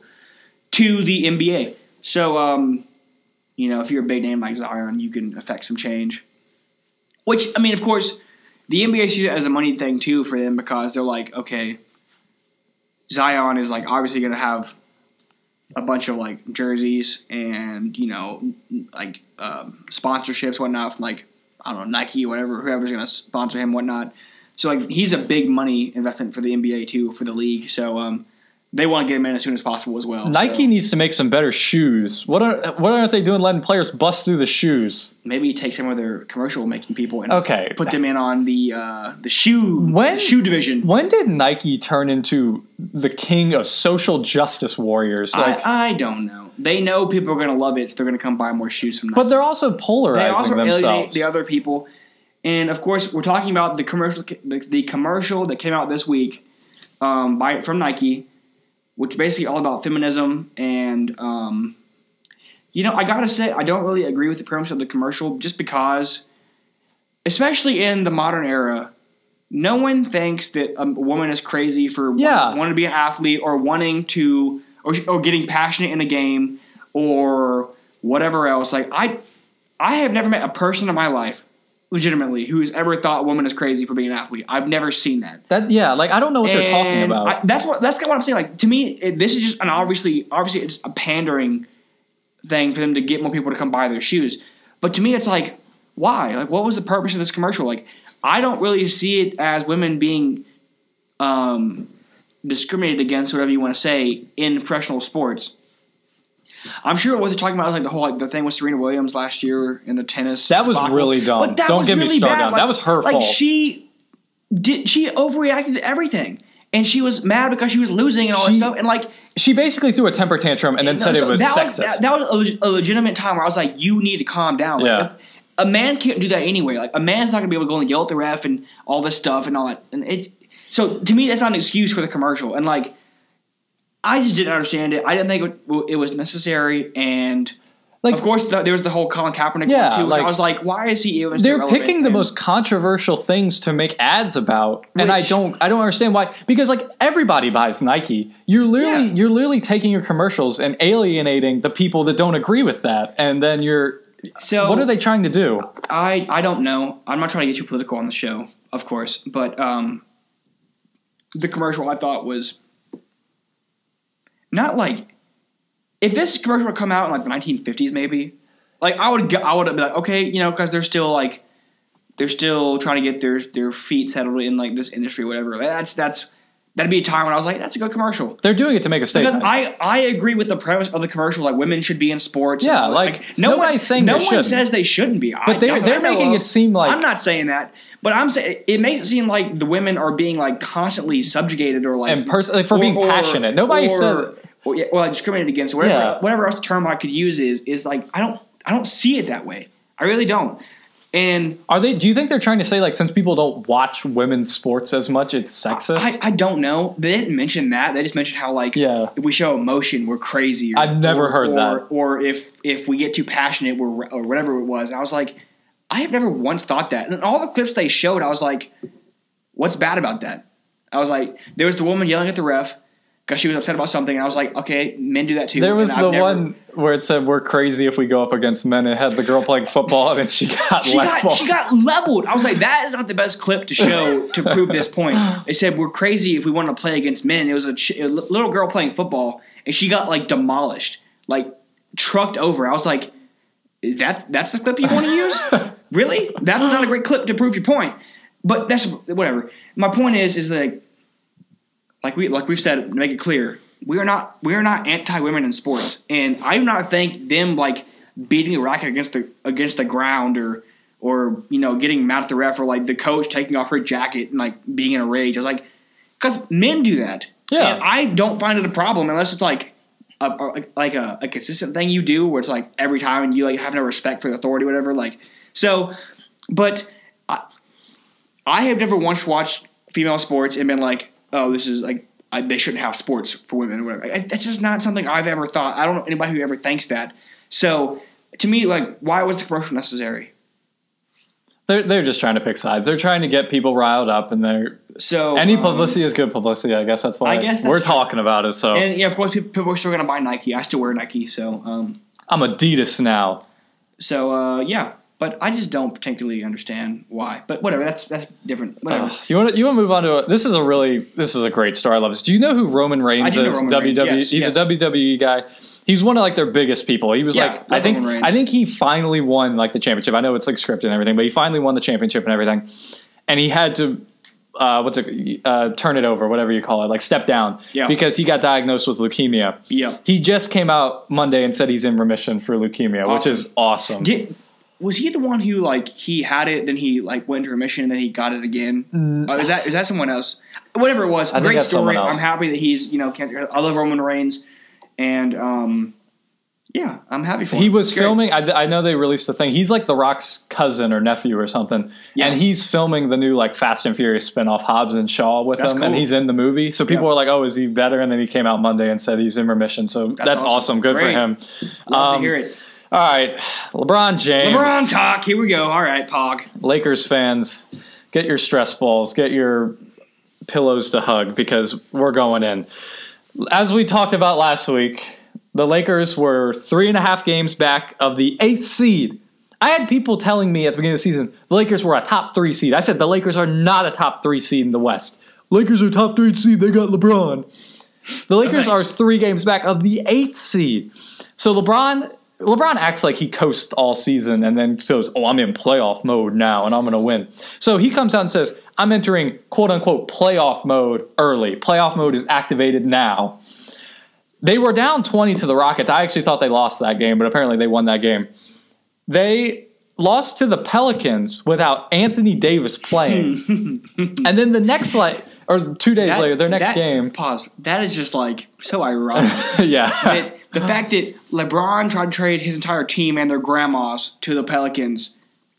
to the NBA. So if you're a big name like Zion, you can affect some change. Which I mean, of course, the NBA sees it as a money thing too for them because they're like, okay. Zion is like obviously going to have a bunch of like jerseys and like sponsorships whatnot from like I don't know Nike or whatever whoever's going to sponsor him whatnot. So like he's a big money investment for the NBA too for the league. So they want to get him in as soon as possible as well. Nike needs to make some better shoes. What aren't they doing letting players bust through the shoes? Maybe take some of their commercial making people and put them in on the shoe division. When did Nike turn into the king of social justice warriors? I don't know. They know people are going to love it, so they're going to come buy more shoes from Nike. But they're also polarizing themselves. They alienate the other people. And of course, we're talking about the commercial that came out this week from Nike. Which is basically all about feminism and, I gotta say, I don't really agree with the premise of the commercial just because, especially in the modern era, no one thinks that a woman is crazy for wanting to be an athlete or wanting to, or getting passionate in a game or whatever else. Like, I have never met a person in my life legitimately, who has ever thought a woman is crazy for being an athlete. I've never seen that. I don't know what they're talking about. That's kind of what I'm saying. Like to me, this is just obviously it's a pandering thing for them to get more people to come buy their shoes. But to me, it's like, why? Like, what was the purpose of this commercial? Like, I don't really see it as women being discriminated against, whatever you want to say, in professional sports. I'm sure what they're talking about is like the thing with Serena Williams last year in the tennis. That was really dumb. But that Don't was get really me started bad. on. That was her fault. She overreacted to everything, and she was mad because she was losing and all that stuff. And like she basically threw a temper tantrum and then said it was sexist. That was a legitimate time where I was like, you need to calm down. Like, a man can't do that anyway. Like a man's not gonna be able to go and yell at the ref and all this stuff and all that. And so to me, that's not an excuse for the commercial. And like. I just didn't understand it. I didn't think it was necessary, and of course there was the whole Colin Kaepernick one too. I was like, why is he even? They're picking the most controversial things to make ads about, and I don't understand why. Because like everybody buys Nike. You're literally taking your commercials and alienating the people that don't agree with that, and then So what are they trying to do? I don't know. I'm not trying to get you political on the show, of course, but the commercial I thought was. Not like, if this commercial would come out in like the 1950s, maybe, like I would be like, okay, because they're still trying to get their feet settled in like this industry, or whatever. That'd be a time when I was like, that's a good commercial. They're doing it to make a statement. Because I agree with the premise of the commercial, like women should be in sports. Yeah, nobody's saying they shouldn't. No one says they shouldn't be. But they're making it seem like I'm not saying that. But I'm saying it makes it seem like the women are being like constantly subjugated or like for being passionate. Nobody said. Or like discriminated against, whatever else term I could use is like I don't see it that way. I really don't. And do you think they're trying to say, like, since people don't watch women's sports as much, it's sexist? I don't know. They didn't mention that. They just mentioned how, like, if we show emotion, we're crazy. I've never heard that. Or if we get too passionate, or whatever it was. And I was like, I have never once thought that. And all the clips they showed, I was like, what's bad about that? I was like, there was the woman yelling at the ref because she was upset about something. And I was like, okay, men do that too. There was one where it said, we're crazy if we go up against men. It had the girl playing football, and then she got leveled. She got leveled. I was like, that is not the best clip to show to prove this point. They said, we're crazy if we want to play against men. It was a little girl playing football, and she got, like, demolished, like, trucked over. I was like, that's the clip you want to use? Really? That's not a great clip to prove your point. But that's whatever. My point is like we've said, to make it clear, we are not anti-women in sports, and I do not think them, like, beating a racket against the ground or getting mad at the ref, or, like, the coach taking off her jacket and, like, being in a rage. I was like, because men do that. Yeah. And I don't find it a problem unless it's like a consistent thing you do where it's like every time and you, like, have no respect for the authority, whatever. Like, so, but I have never once watched female sports and been like, oh, this is like they shouldn't have sports for women or whatever. That's just not something I've ever thought. I don't know anybody who ever thinks that. So to me, like, why was the commercial necessary? They're just trying to pick sides. They're trying to get people riled up, and any publicity is good publicity. I guess that's why we're talking about it. So, and of course, people are still going to buy Nike. I still wear Nike, so I'm Adidas now. So yeah. But I just don't particularly understand why. But whatever, that's different. Whatever. You want to move on to this is a great story. I love this. Do you know who Roman Reigns is? WWE. Yes, he's a WWE guy. He's one of, like, their biggest people. He was I think he finally won, like, the championship. I know it's, like, scripted and everything, but he finally won the championship and everything. And he had to turn it over, whatever you call it, like, step down, because he got diagnosed with leukemia. Yeah. He just came out Monday and said he's in remission for leukemia, which is awesome. Was he the one who, like, he had it, then he, like, went into remission, and then he got it again? Is that someone else? Whatever it was, great story. I'm happy that he's, cancer. I love Roman Reigns, and yeah, I'm happy for him. He was filming. I know they released the thing. He's like The Rock's cousin or nephew or something, and he's filming the new, like, Fast and Furious spinoff, Hobbs and Shaw, with him, and he's in the movie. So people were like, "Oh, is he better?" And then he came out Monday and said he's in remission. So that's awesome. Good for him. Love to hear it. All right, LeBron James. LeBron talk. Here we go. All right, Pog. Lakers fans, get your stress balls, get your pillows to hug, because we're going in. As we talked about last week, the Lakers were 3.5 games back of the 8th seed. I had people telling me at the beginning of the season the Lakers were a top 3 seed. I said the Lakers are not a top 3 seed in the West. Lakers are top 3 seed. They got LeBron. The Lakers are 3 games back of the 8th seed. So LeBron acts like he coasts all season and then says, oh, I'm in playoff mode now and I'm going to win. So he comes out and says, I'm entering quote-unquote playoff mode early. Playoff mode is activated now. They were down 20 to the Rockets. I actually thought they lost that game, but apparently they won that game. They lost to the Pelicans without Anthony Davis playing. And then the next, 2 days later, their next game. Pause. That is just, like, so ironic. Yeah. The fact that LeBron tried to trade his entire team and their grandmas to the Pelicans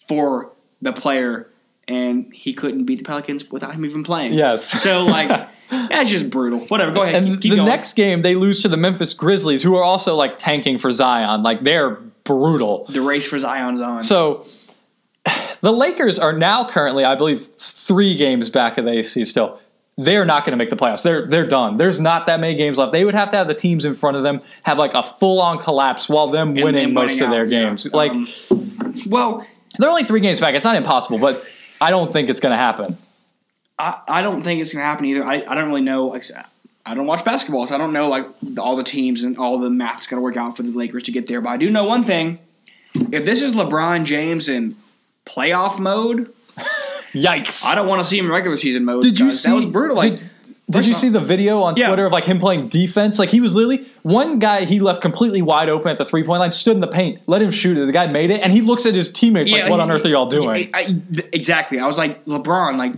for the player, and he couldn't beat the Pelicans without him even playing. Yes. So, like, that's just brutal. Whatever, go ahead. And keep the going. next game, they lose to the Memphis Grizzlies, who are also, like, tanking for Zion. Like, they're brutal. The race for Zion's on. So the Lakers are now currently, I believe, 3 games back of the AC still. They're not going to make the playoffs. They're done. There's not that many games left. They would have to have the teams in front of them have, like, a full-on collapse while them winning most of their games. Yeah. Well, they're only 3 games back. It's not impossible, but I don't think it's going to happen. I don't think it's going to happen either. I don't really know. Like, I don't watch basketball, so I don't know, like, all the teams and all the math's going to work out for the Lakers to get there. But I do know one thing. If this is LeBron James in playoff mode, yikes! I don't want to see him in regular season mode. Did you see? That was brutal. Did you see the video on Twitter of, like, him playing defense? Like, he was literally one guy he left completely wide open at the 3-point line, stood in the paint, let him shoot it. The guy made it, and he looks at his teammates like, "What on earth are y'all doing?" Exactly. I was like, LeBron, like,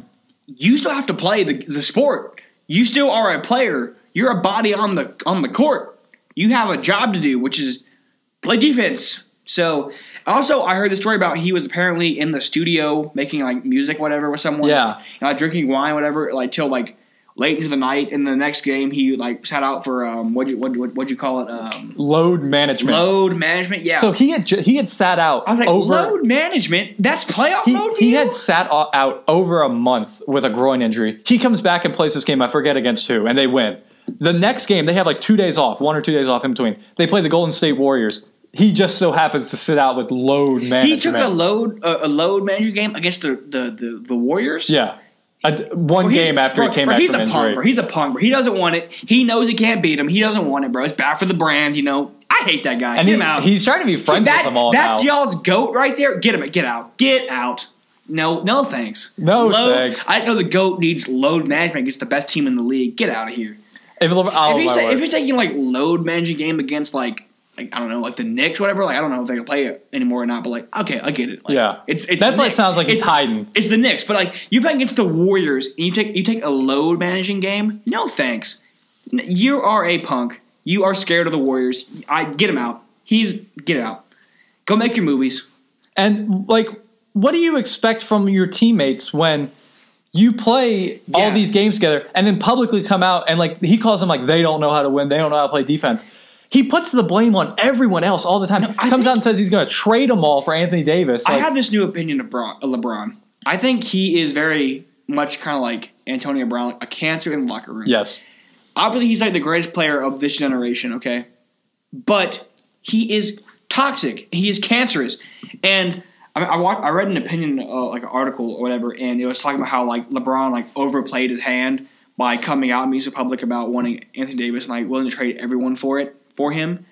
you still have to play the sport. You still are a player. You're a body on the court. You have a job to do, which is play defense. So, Also, I heard the story about he was apparently in the studio making like music, whatever, with someone. Yeah. And, like drinking wine, whatever, like till like late into the night. And the next game, he like sat out for what'd you call it? Load management. Load management. Yeah. So he had sat out. I was like, load management. That's playoff mode. He had sat out over a month with a groin injury. He comes back and plays this game. I forget against who, and they win. The next game, they have like 2 days off, 1 or 2 days off in between. They play the Golden State Warriors. He just so happens to sit out with load management. He took a load management game against the Warriors. Yeah, one game after he came back from injury. He's a punk, bro. He doesn't want it. He knows he can't beat him. He doesn't want it, bro. It's bad for the brand, you know. I hate that guy. And get him out. He's trying to be friends with them all now. That y'all's GOAT right there. Get him. Get out. Get out. No thanks. Thanks. I know the GOAT needs load management against the best team in the league. Get out of here. If he's taking like load managing game against like I don't know, like the Knicks, whatever. Like I don't know if they can play it anymore or not. But like, okay, I get it. Like, yeah, it's that's what it sounds like. He's hiding. It's the Knicks, but like you play against the Warriors and you take a load managing game. No thanks. You are a punk. You are scared of the Warriors. I get him out. Get out. Go make your movies. And like, what do you expect from your teammates when you play all these games together and then publicly come out and like he calls them like they don't know how to win, they don't know how to play defense. He puts the blame on everyone else all the time. Comes out and says he's going to trade them all for Anthony Davis. I have this new opinion of LeBron. I think he is very much kind of like Antonio Brown, a cancer in the locker room. Yes. Obviously, he's like the greatest player of this generation, okay? But he is toxic. He is cancerous. And I read an opinion, like an article or whatever, and it was talking about how like LeBron like overplayed his hand by coming out and being so public about wanting Anthony Davis and like willing to trade everyone for him,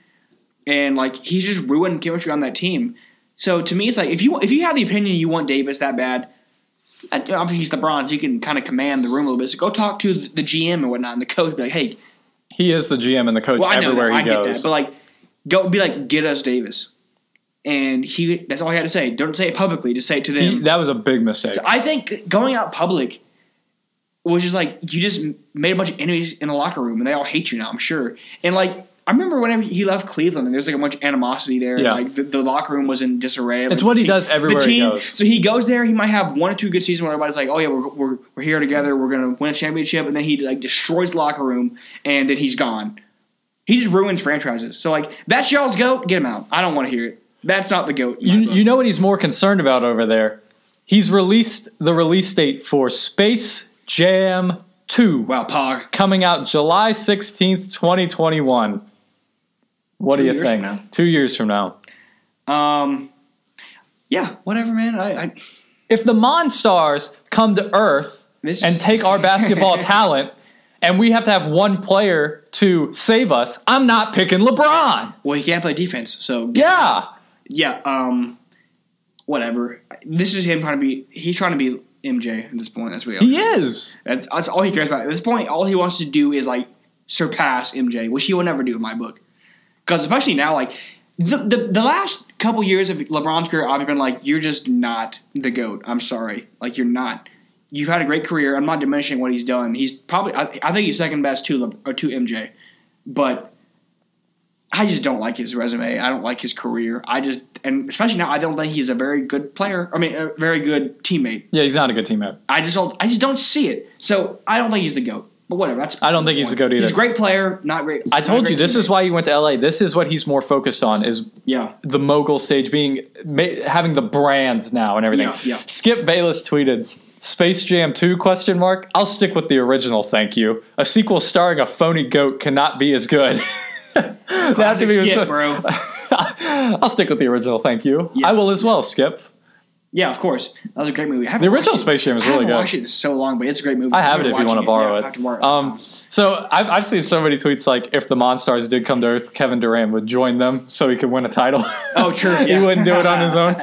and like he's just ruined chemistry on that team. So to me, it's like if you have the opinion you want Davis that bad, obviously he's LeBron, so he can kind of command the room a little bit. So go talk to the GM and whatnot, and the coach be like, hey, he is the GM and the coach everywhere he goes. I get that, but like go be like, get us Davis. And that's all he had to say. Don't say it publicly. Just say it to them. That was a big mistake. So I think going out public was just like you just made a bunch of enemies in the locker room, and they all hate you now, I'm sure. And like I remember whenever he left Cleveland, and there's like a bunch of animosity there. Yeah. And like the locker room was in disarray. It's what he does everywhere he goes. So he goes there. He might have 1 or 2 good seasons where everybody's like, "Oh yeah, we're here together. We're gonna win a championship." And then he like destroys the locker room, and then he's gone. He just ruins franchises. So like that's y'all's GOAT. Get him out. I don't want to hear it. That's not the GOAT. You know what he's more concerned about over there? He's released the release date for Space Jam 2. Wow, Pog. Coming out July 16th, 2021. What do you think? 2 years from now. Yeah, whatever, man. If the Monstars come to Earth and take our basketball talent, and we have to have one player to save us, I'm not picking LeBron. Well, he can't play defense, so yeah. Whatever. This is him he's trying to be MJ at this point. That's what he is. That's all he cares about. At this point, all he wants to do is like surpass MJ, which he will never do in my book. Because especially now, like the last couple years of LeBron's career, I've been like, you're just not the GOAT. I'm sorry, like you're not. You've had a great career. I'm not diminishing what he's done. He's probably, I think he's second best to MJ, but I just don't like his resume. I don't like his career. And especially now, I don't think he's a very good player. I mean, a very good teammate. Yeah, he's not a good teammate. I just don't see it. So I don't think he's the GOAT. But whatever. I don't think he's the GOAT either. He's a great player, not great. I told you, this is why he went to LA. This is what he's more focused on, is the mogul stage, having the brand now and everything. Yeah. Skip Bayless tweeted, Space Jam 2, ? I'll stick with the original, thank you. A sequel starring a phony goat cannot be as good. Classic Skip, bro. I'll stick with the original, thank you. Yeah. I will as well, Skip. Yeah, of course. That was a great movie. The original Space Jam is really good. I haven't watched it in so long, but it's a great movie. I have it if you want to borrow it. So I've seen so many tweets like, if the Monstars did come to Earth, Kevin Durant would join them so he could win a title. Oh, true. Yeah. He wouldn't do it on his own.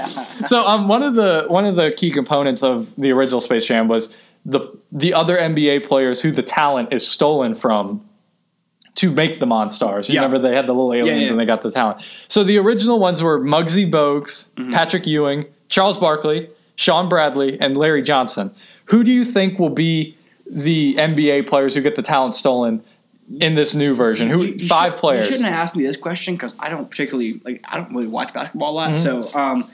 So one of the key components of the original Space Jam was the other NBA players who the talent is stolen from to make the Monstars. You remember they had the little aliens and they got the talent. So the original ones were Muggsy Bogues, Patrick Ewing, Charles Barkley, Sean Bradley, and Larry Johnson. Who do you think will be the NBA players who get the talent stolen in this new version? Five players? You shouldn't have asked me this question because I don't really watch basketball a lot. Mm-hmm.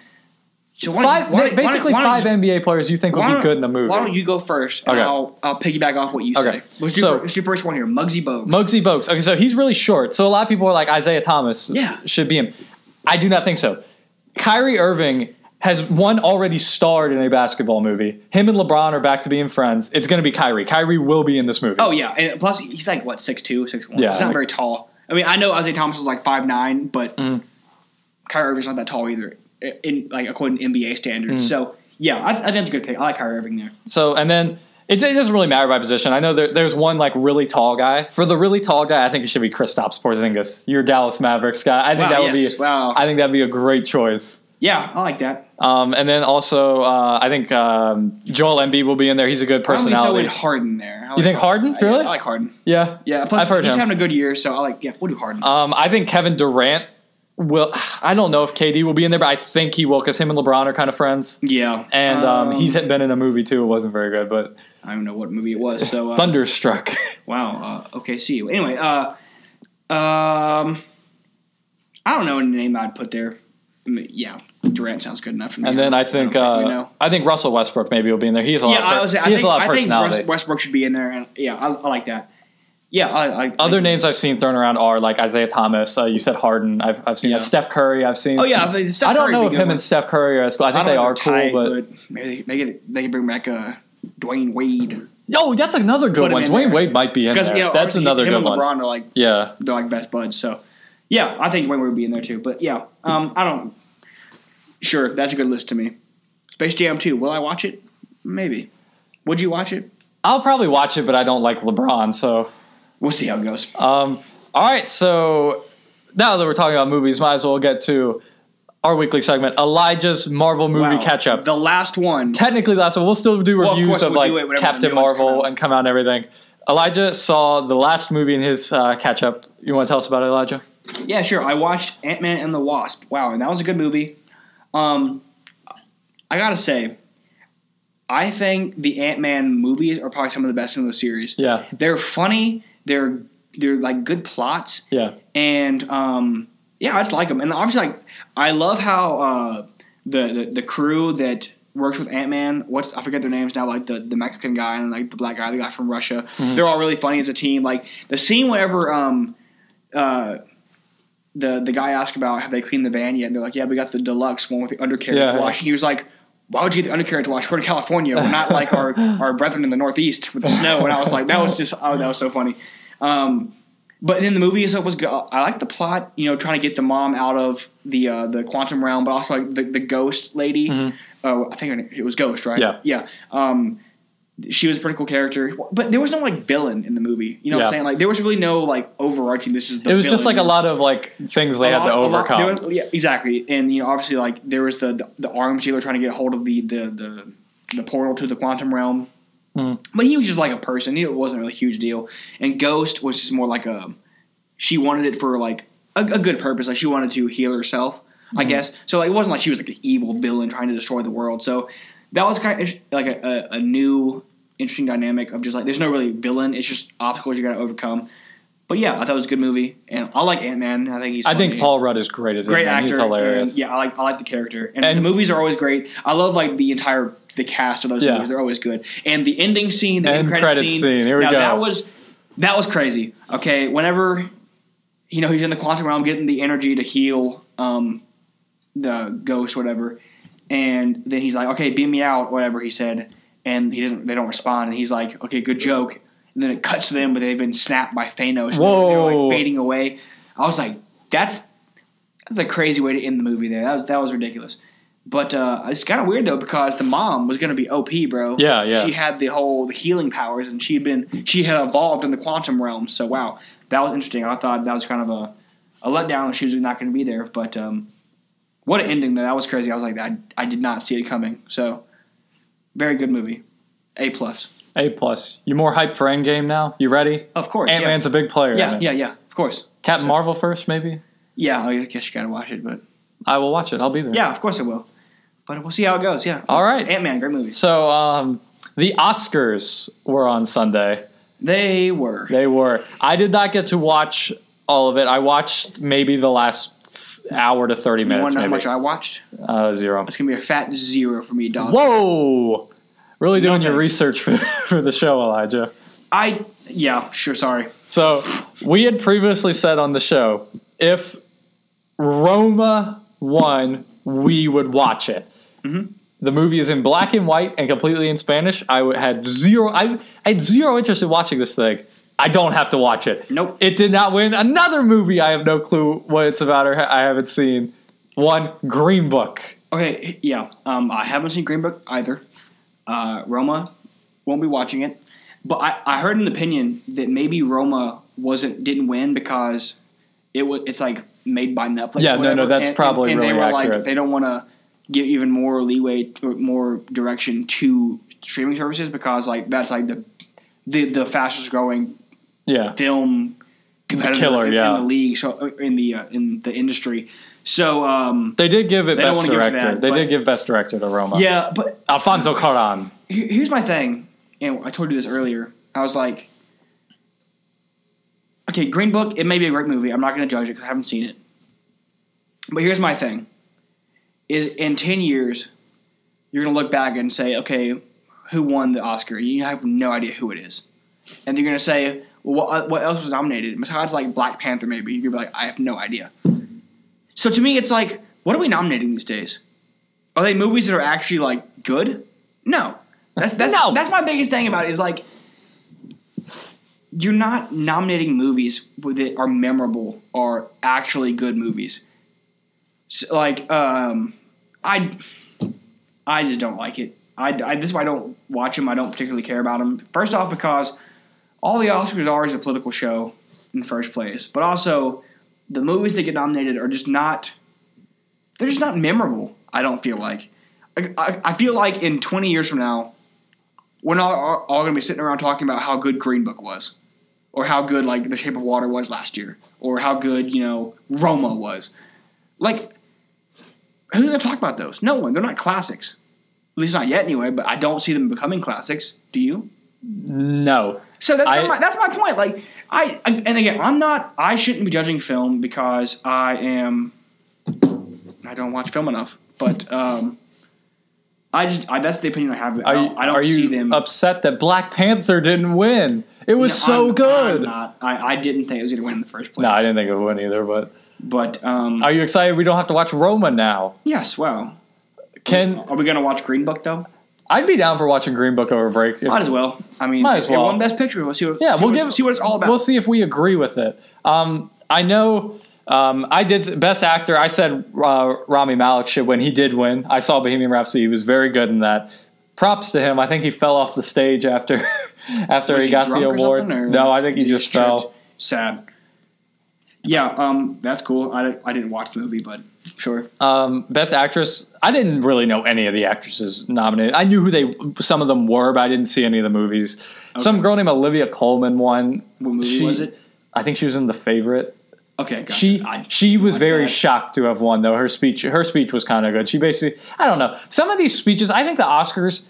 So five NBA players you think would be good in a movie. Why don't you go first? And I'll piggyback off what you say. What's your first one here? Muggsy Bogues. Okay, so he's really short. So a lot of people are like Isaiah Thomas. Should be him. I do not think so. Kyrie Irving has already starred in a basketball movie. Him and LeBron are back to being friends. It's going to be Kyrie. Kyrie will be in this movie. Oh yeah, and plus he's like what 6'2", 6'1". Yeah, he's not very tall. I mean, I know Isaiah Thomas is like 5'9", but Kyrie Irving's not that tall either. According to NBA standards. So, yeah, I think it's a good pick. I like Kyrie Irving there. So, and then it doesn't really matter by position. I know there's one, really tall guy. For the really tall guy, I think it should be Kristaps Porzingis. You're Dallas Mavericks guy. I think I think that'd be a great choice. Yeah, I like that. And then also, I think Joel Embiid will be in there. He's a good personality. I would Harden there. You think Harden? Really? I like Harden. Yeah. Yeah, plus I've heard he's him. having a good year, so we'll do Harden. I think Kevin Durant I don't know if KD will be in there, but I think he will because him and LeBron are kind of friends. Yeah. And he's been in a movie, too. It wasn't very good, but I don't know what movie it was. So Thunderstruck. Wow. Okay, see you. Anyway, I don't know any name I'd put there. I mean, yeah, Durant sounds good enough for me. And then I think Russell Westbrook maybe will be in there. He has a lot of personality. I think Westbrook should be in there, and I like that. Yeah, I other names I've seen thrown around are like Isaiah Thomas. You said Harden. I've seen Steph Curry. I've seen. Oh yeah, I don't know if him and Steph Curry are as cool. I think they are cool, but maybe they can bring back Dwayne Wade. Oh, that's another good one. Dwayne Wade might be in there. That's another good one. Him and LeBron are they're like best buds. So yeah, I think Dwayne Wade would be in there too. But yeah, I don't. Sure, that's a good list to me. Space Jam 2. Will I watch it? Maybe. Would you watch it? I'll probably watch it, but I don't like LeBron, so. We'll see how it goes. All right, so now that we're talking about movies, might as well get to our weekly segment, Elijah's Marvel movie catch-up. The last one. Technically the last one. We'll still do reviews of Captain Marvel and come out and everything. Elijah saw the last movie in his catch-up. You want to tell us about it, Elijah? Yeah, sure. I watched Ant-Man and the Wasp. Wow, and that was a good movie. I gotta say, I think the Ant-Man movies are probably some of the best in the series. Yeah. They're funny. They're like good plots. Yeah. And I just like them. And obviously, I love how the crew that works with Ant-Man, I forget their names now, like the Mexican guy and like the black guy, the guy from Russia. Mm-hmm. They're all really funny as a team. Like the scene whenever the guy asked about have they cleaned the van yet, and they're like, yeah, we got the deluxe one with the undercarriage wash. And he was like, why would you get the undercarriage wash? We're in California. We're not like our brethren in the Northeast with the snow. And I was like, that was so funny. But in the movie itself was good. I like the plot, trying to get the mom out of the quantum realm, but also like the ghost lady. Mm-hmm. I think it was Ghost, right? Yeah. Yeah. She was a pretty cool character, but there was no villain in the movie. You know what I'm saying? Like there was really no overarching. This is the. It was villain. Just a lot of things they had to overcome. Yeah, exactly. And obviously there was the arms dealer trying to get a hold of the portal to the quantum realm. Mm. But he was just like a person. It wasn't really a huge deal. And Ghost was just more like she wanted it for a good purpose. Like she wanted to heal herself, I guess. So it wasn't like she was like an evil villain trying to destroy the world. So that was kind of like a new interesting dynamic of just there's no really villain. It's just obstacles you got to overcome. But yeah, I thought it was a good movie, and I like Ant-Man. I think he's funny. I think Paul Rudd is great as Ant-Man. Actor. He's hilarious. And, I like the character, and the movies are always great. I love the cast of those movies. They're always good, and the ending scene, the end credit scene. Here we go. That was crazy. Okay, whenever he's in the quantum realm getting the energy to heal the ghost, whatever, and then he's like, "Okay, beam me out," whatever he said. And they don't respond, and he's like, "Okay, good joke." And then it cuts to them, but they've been snapped by Thanos. Whoa! They're fading away. I was like, "That's a crazy way to end the movie." There, that was ridiculous. But it's kind of weird though because the mom was going to be OP, bro. Yeah. She had the healing powers, and she had evolved in the quantum realm. So wow, that was interesting. I thought that was kind of a letdown. She was not going to be there, but what an ending though. That was crazy. I was like, I did not see it coming. So. Very good movie. A+. A+. You more hyped for Endgame now? You ready? Of course. Ant-Man's a big player. Yeah. Of course. Captain Marvel first, maybe? Yeah, I guess you gotta watch it, but I will watch it. I'll be there. Yeah, of course I will. But we'll see how it goes. Yeah. All right. Ant-Man, great movie. So the Oscars were on Sunday, They were. They were. I did not get to watch all of it. I watched maybe the last hour to 30 minutes. You want to know how maybe. much I watched? 0. It's going to be a fat 0 for me, dog. Whoa! Really doing your research for the show, Elijah. Yeah, sure, sorry. So, we had previously said on the show, if Roma won, we would watch it. Mm-hmm. The movie is in black and white and completely in Spanish. I had zero interest in watching this thing. I don't have to watch it. Nope. It did not win. Another movie I have no clue what it's about or I haven't seen. One, Green Book. Okay, yeah. I haven't seen Green Book either. Roma, won't be watching it. But I heard an opinion that maybe Roma didn't win because it's like made by Netflix. Yeah, no, that's probably and really they were accurate. like they don't want to give even more leeway or more direction to streaming services because like that's like the fastest growing film competitor in the league, so in the industry. So they did give it best director. They did give best director to Roma. Yeah, but Alfonso Cuarón. Here's my thing, and I told you this earlier. I was like, okay, Green Book, it may be a great movie. I'm not going to judge it because I haven't seen it. But here's my thing: is in 10 years, you're going to look back and say, okay, who won the Oscar? You have no idea who it is, and you're going to say, well, what else was nominated? Besides like Black Panther, maybe you could be like, I have no idea. So to me, it's like, what are we nominating these days? Are they movies that are actually like good? No. That's my biggest thing about it is like you're not nominating movies that are memorable or actually good movies. So, like I just don't like it. This is why I don't watch them. I don't particularly care about them. First off, because all the Oscars is a political show in the first place, but also the movies that get nominated are just not. They're just not memorable. I don't feel like. I feel like in 20 years from now, we're not all going to be sitting around talking about how good Green Book was, or how good like The Shape of Water was last year, or how good Roma was. Like, who's going to talk about those? No one. They're not classics. At least not yet, anyway. But I don't see them becoming classics. Do you? No. So that's my point. Like and again, I shouldn't be judging film because I don't watch film enough. But that's the opinion I have. I don't see them. Are you upset that Black Panther didn't win? It was good. I'm not. I didn't think it was going to win in the first place. No, I didn't think it would win either. But are you excited we don't have to watch Roma now? Yes. Well, are we going to watch Green Book though? I'd be down for watching Green Book over break. Might as well. I mean, might as well. It won Best Picture. We'll see what it's all about. We'll see if we agree with it. I know. I did Best Actor. I said Rami Malek should win. He did win. I saw Bohemian Rhapsody. He was very good in that. Props to him. I think he fell off the stage after he got the award. No, I think he just fell. Sad. Yeah, that's cool. I didn't watch the movie, but sure. Best Actress. I didn't really know any of the actresses nominated. I knew who some of them were, but I didn't see any of the movies. Okay. Some girl named Olivia Colman won. What movie was it? I think she was in The Favorite. Okay, gotcha. She was very shocked to have won, though. Her speech was kind of good. She basically, I don't know. Some of these speeches, I think the Oscars,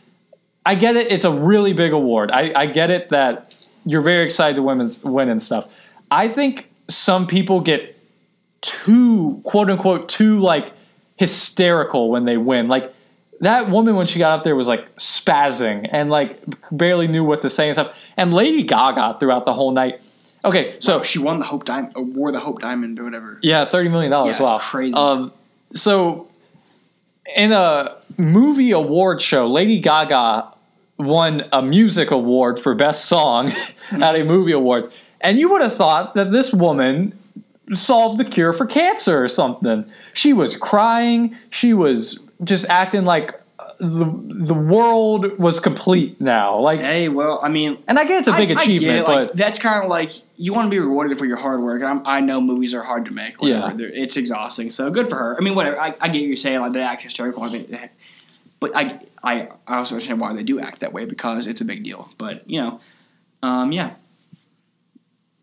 I get it. It's a really big award. I get it that you're very excited to win and stuff. I think some people get too, quote unquote, too like hysterical when they win. Like that woman when she got up there was like spazzing and like barely knew what to say and stuff. And Lady Gaga throughout the whole night. Okay, so she won the Hope Diamond, or wore the Hope Diamond or whatever. Yeah, $30 million. Yeah, wow, crazy. So in a movie award show, Lady Gaga won a music award for best song at a movie awards, and you would have thought that this woman solved the cure for cancer or something. She was crying. She was just acting like the world was complete now. Like, hey, well, I mean, and I get it's a big achievement, but like, that's kind of like you want to be rewarded for your hard work. And I know movies are hard to make. Whatever. Yeah, it's exhausting. So good for her. I mean, whatever. I get what you're saying, like the act hysterical. I think, but I also understand why they do act that way because it's a big deal. But yeah,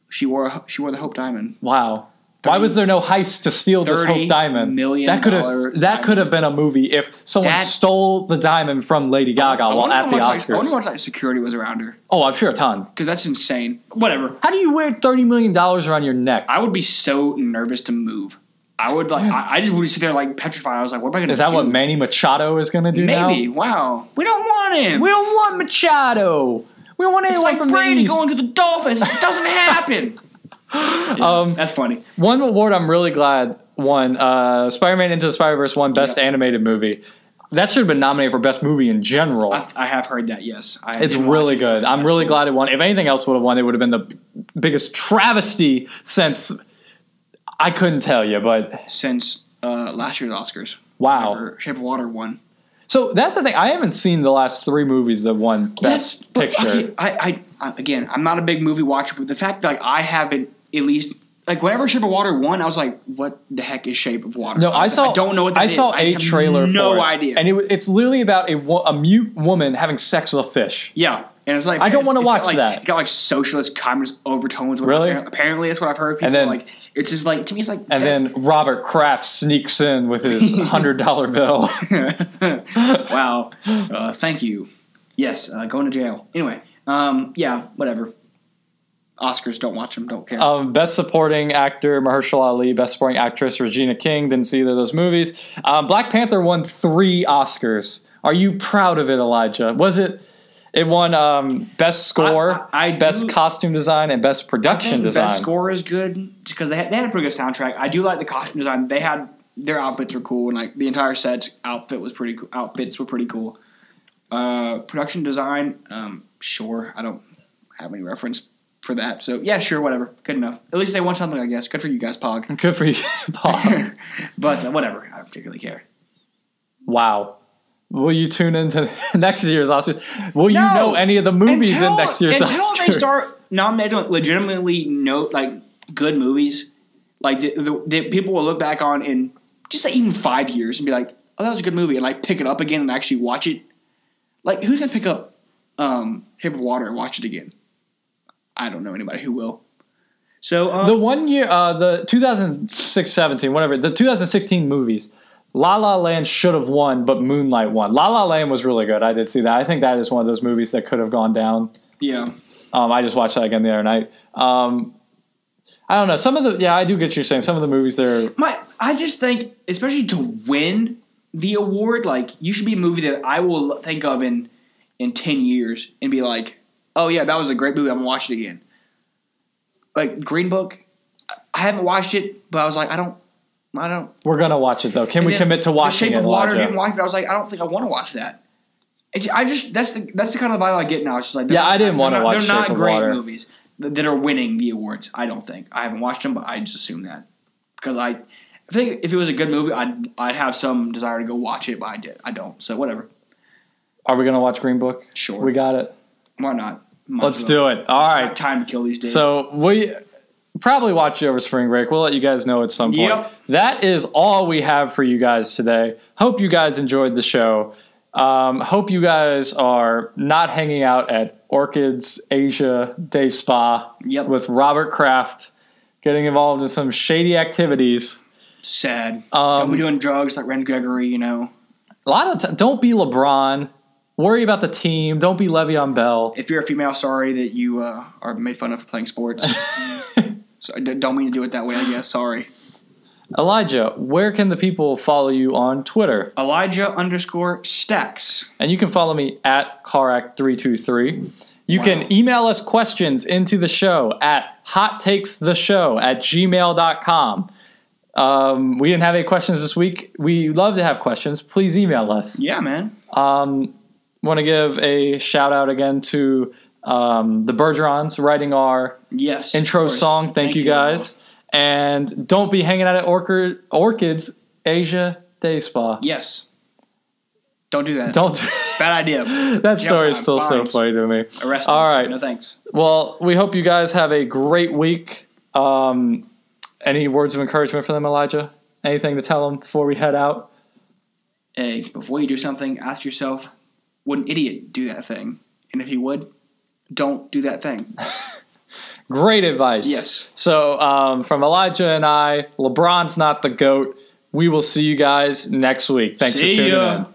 she wore the Hope Diamond. Wow. Why was there no heist to steal this Hope Diamond? That could have been a movie if someone stole the diamond from Lady Gaga while at the Oscars. I wonder how much security was around her. Oh, I'm sure a ton. Because that's insane. Whatever. How do you wear $30 million around your neck? I would be so nervous to move. I would I just would sit there like petrified. I was like, what am I going to do? Is that what Manny Machado is going to do now? Maybe. Wow. We don't want him. We don't want Machado. We don't want anyone from Brady these. going to the Dolphins. It doesn't happen. Yeah, that's funny. One award I'm really glad won. Spider-Man Into the Spider-Verse won Best Animated Movie. That should have been nominated for Best Movie in general. I have heard that, yes. It's really good. I'm really glad it won. If anything else would have won, it would have been the biggest travesty since... I couldn't tell you, but... Since last year's Oscars. Wow. Shape of Water won. So that's the thing. I haven't seen the last 3 movies that won Best Picture. Okay, again, I'm not a big movie watcher, but the fact that I haven't at least... whenever Shape of Water won, I was like, what the heck is Shape of Water? No, I don't know what that is. I saw a trailer for it. No idea. And it's literally about a mute woman having sex with a fish. Yeah. And it's like... I don't want to watch that. It's got socialist, communist overtones. Really? Apparently, that's what I've heard. People it's just like... To me, it's like... And then Robert Kraft sneaks in with his $100 bill. Wow. Thank you. Yes, going to jail. Anyway, yeah, whatever. Oscars, don't watch them, don't care. Best Supporting Actor, Mahershala Ali. Best Supporting Actress, Regina King. Didn't see either of those movies. Black Panther won 3 Oscars. Are you proud of it, Elijah? It won Best Score, Best Costume Design, and Best Production Design. Best Score is good because they had a pretty good soundtrack. I do like the costume design. Their outfits were cool, and the entire set's outfits were pretty cool. Production design, sure. I don't have any reference for that, so yeah, sure, whatever. Good enough. At least they won something, I guess. Good for you guys, Pog. Good for you, Pog. But whatever. I don't particularly care. Wow. Will you tune into next year's Oscars? Will you know any of the movies in next year's Oscars? Until they start nominating legitimately good movies, the people will look back on in just even 5 years and be like, oh, that was a good movie, and pick it up again and actually watch it. Who's gonna pick up Shape of Water and watch it again? I don't know anybody who will. So the one year, the 2006-17, whatever, the 2016 movies. La La Land should have won, but Moonlight won. La La Land was really good. I did see that. I think that is one of those movies that could have gone down. Yeah. I just watched that again the other night. I don't know. I do get what you're saying. Some of the movies there. I just think, especially to win the award, you should be a movie that I will think of in 10 years and be like, oh yeah, that was a great movie. I'm going to watch it again. Green Book, I haven't watched it, but I was like, I don't. We're gonna watch it though. Can we commit to watching it? Shape of Water, didn't watch it. I was like, I don't think I want to watch that. That's the kind of vibe I get now. It's just I didn't want to watch Shape of Water. They're not great movies that are winning the awards. I don't think. I haven't watched them, but I just assume that because I think if it was a good movie, I'd have some desire to go watch it, but I don't. So whatever. Are we gonna watch Green Book? Sure. We got it. Why not? Let's do it. All right. Time to kill these days. So we probably watch it over spring break. We'll let you guys know at some point. Yep. That is all we have for you guys today. Hope you guys enjoyed the show. Hope you guys are not hanging out at Orchids Asia Day Spa with Robert Kraft, getting involved in some shady activities. Sad. Don't be doing drugs like Gregory, A lot of don't be LeBron. Worry about the team. Don't be LeVeon Bell. If you're a female, sorry that you are made fun of for playing sports. So I don't mean to do it that way, I guess. Sorry. Elijah, where can the people follow you on Twitter? Elijah_Stacks. And you can follow me at Carac323. You can email us questions into the show at hottakestheshow@gmail.com. We didn't have any questions this week. We love to have questions. Please email us. Yeah, man. Want to give a shout out again to the Bergerons writing our intro song. Thank you guys. And don't be hanging out at Orchids Asia Day Spa. Yes. Don't do that. Bad idea. That story is still so funny to me. Arrested. All right. No thanks. Well, we hope you guys have a great week. Any words of encouragement for them, Elijah? Anything to tell them before we head out? Hey, before you do something, ask yourself, would an idiot do that thing? And if he would, don't do that thing. Great advice. Yes. So from Elijah and I, LeBron's not the GOAT. We will see you guys next week. Thanks for tuning in.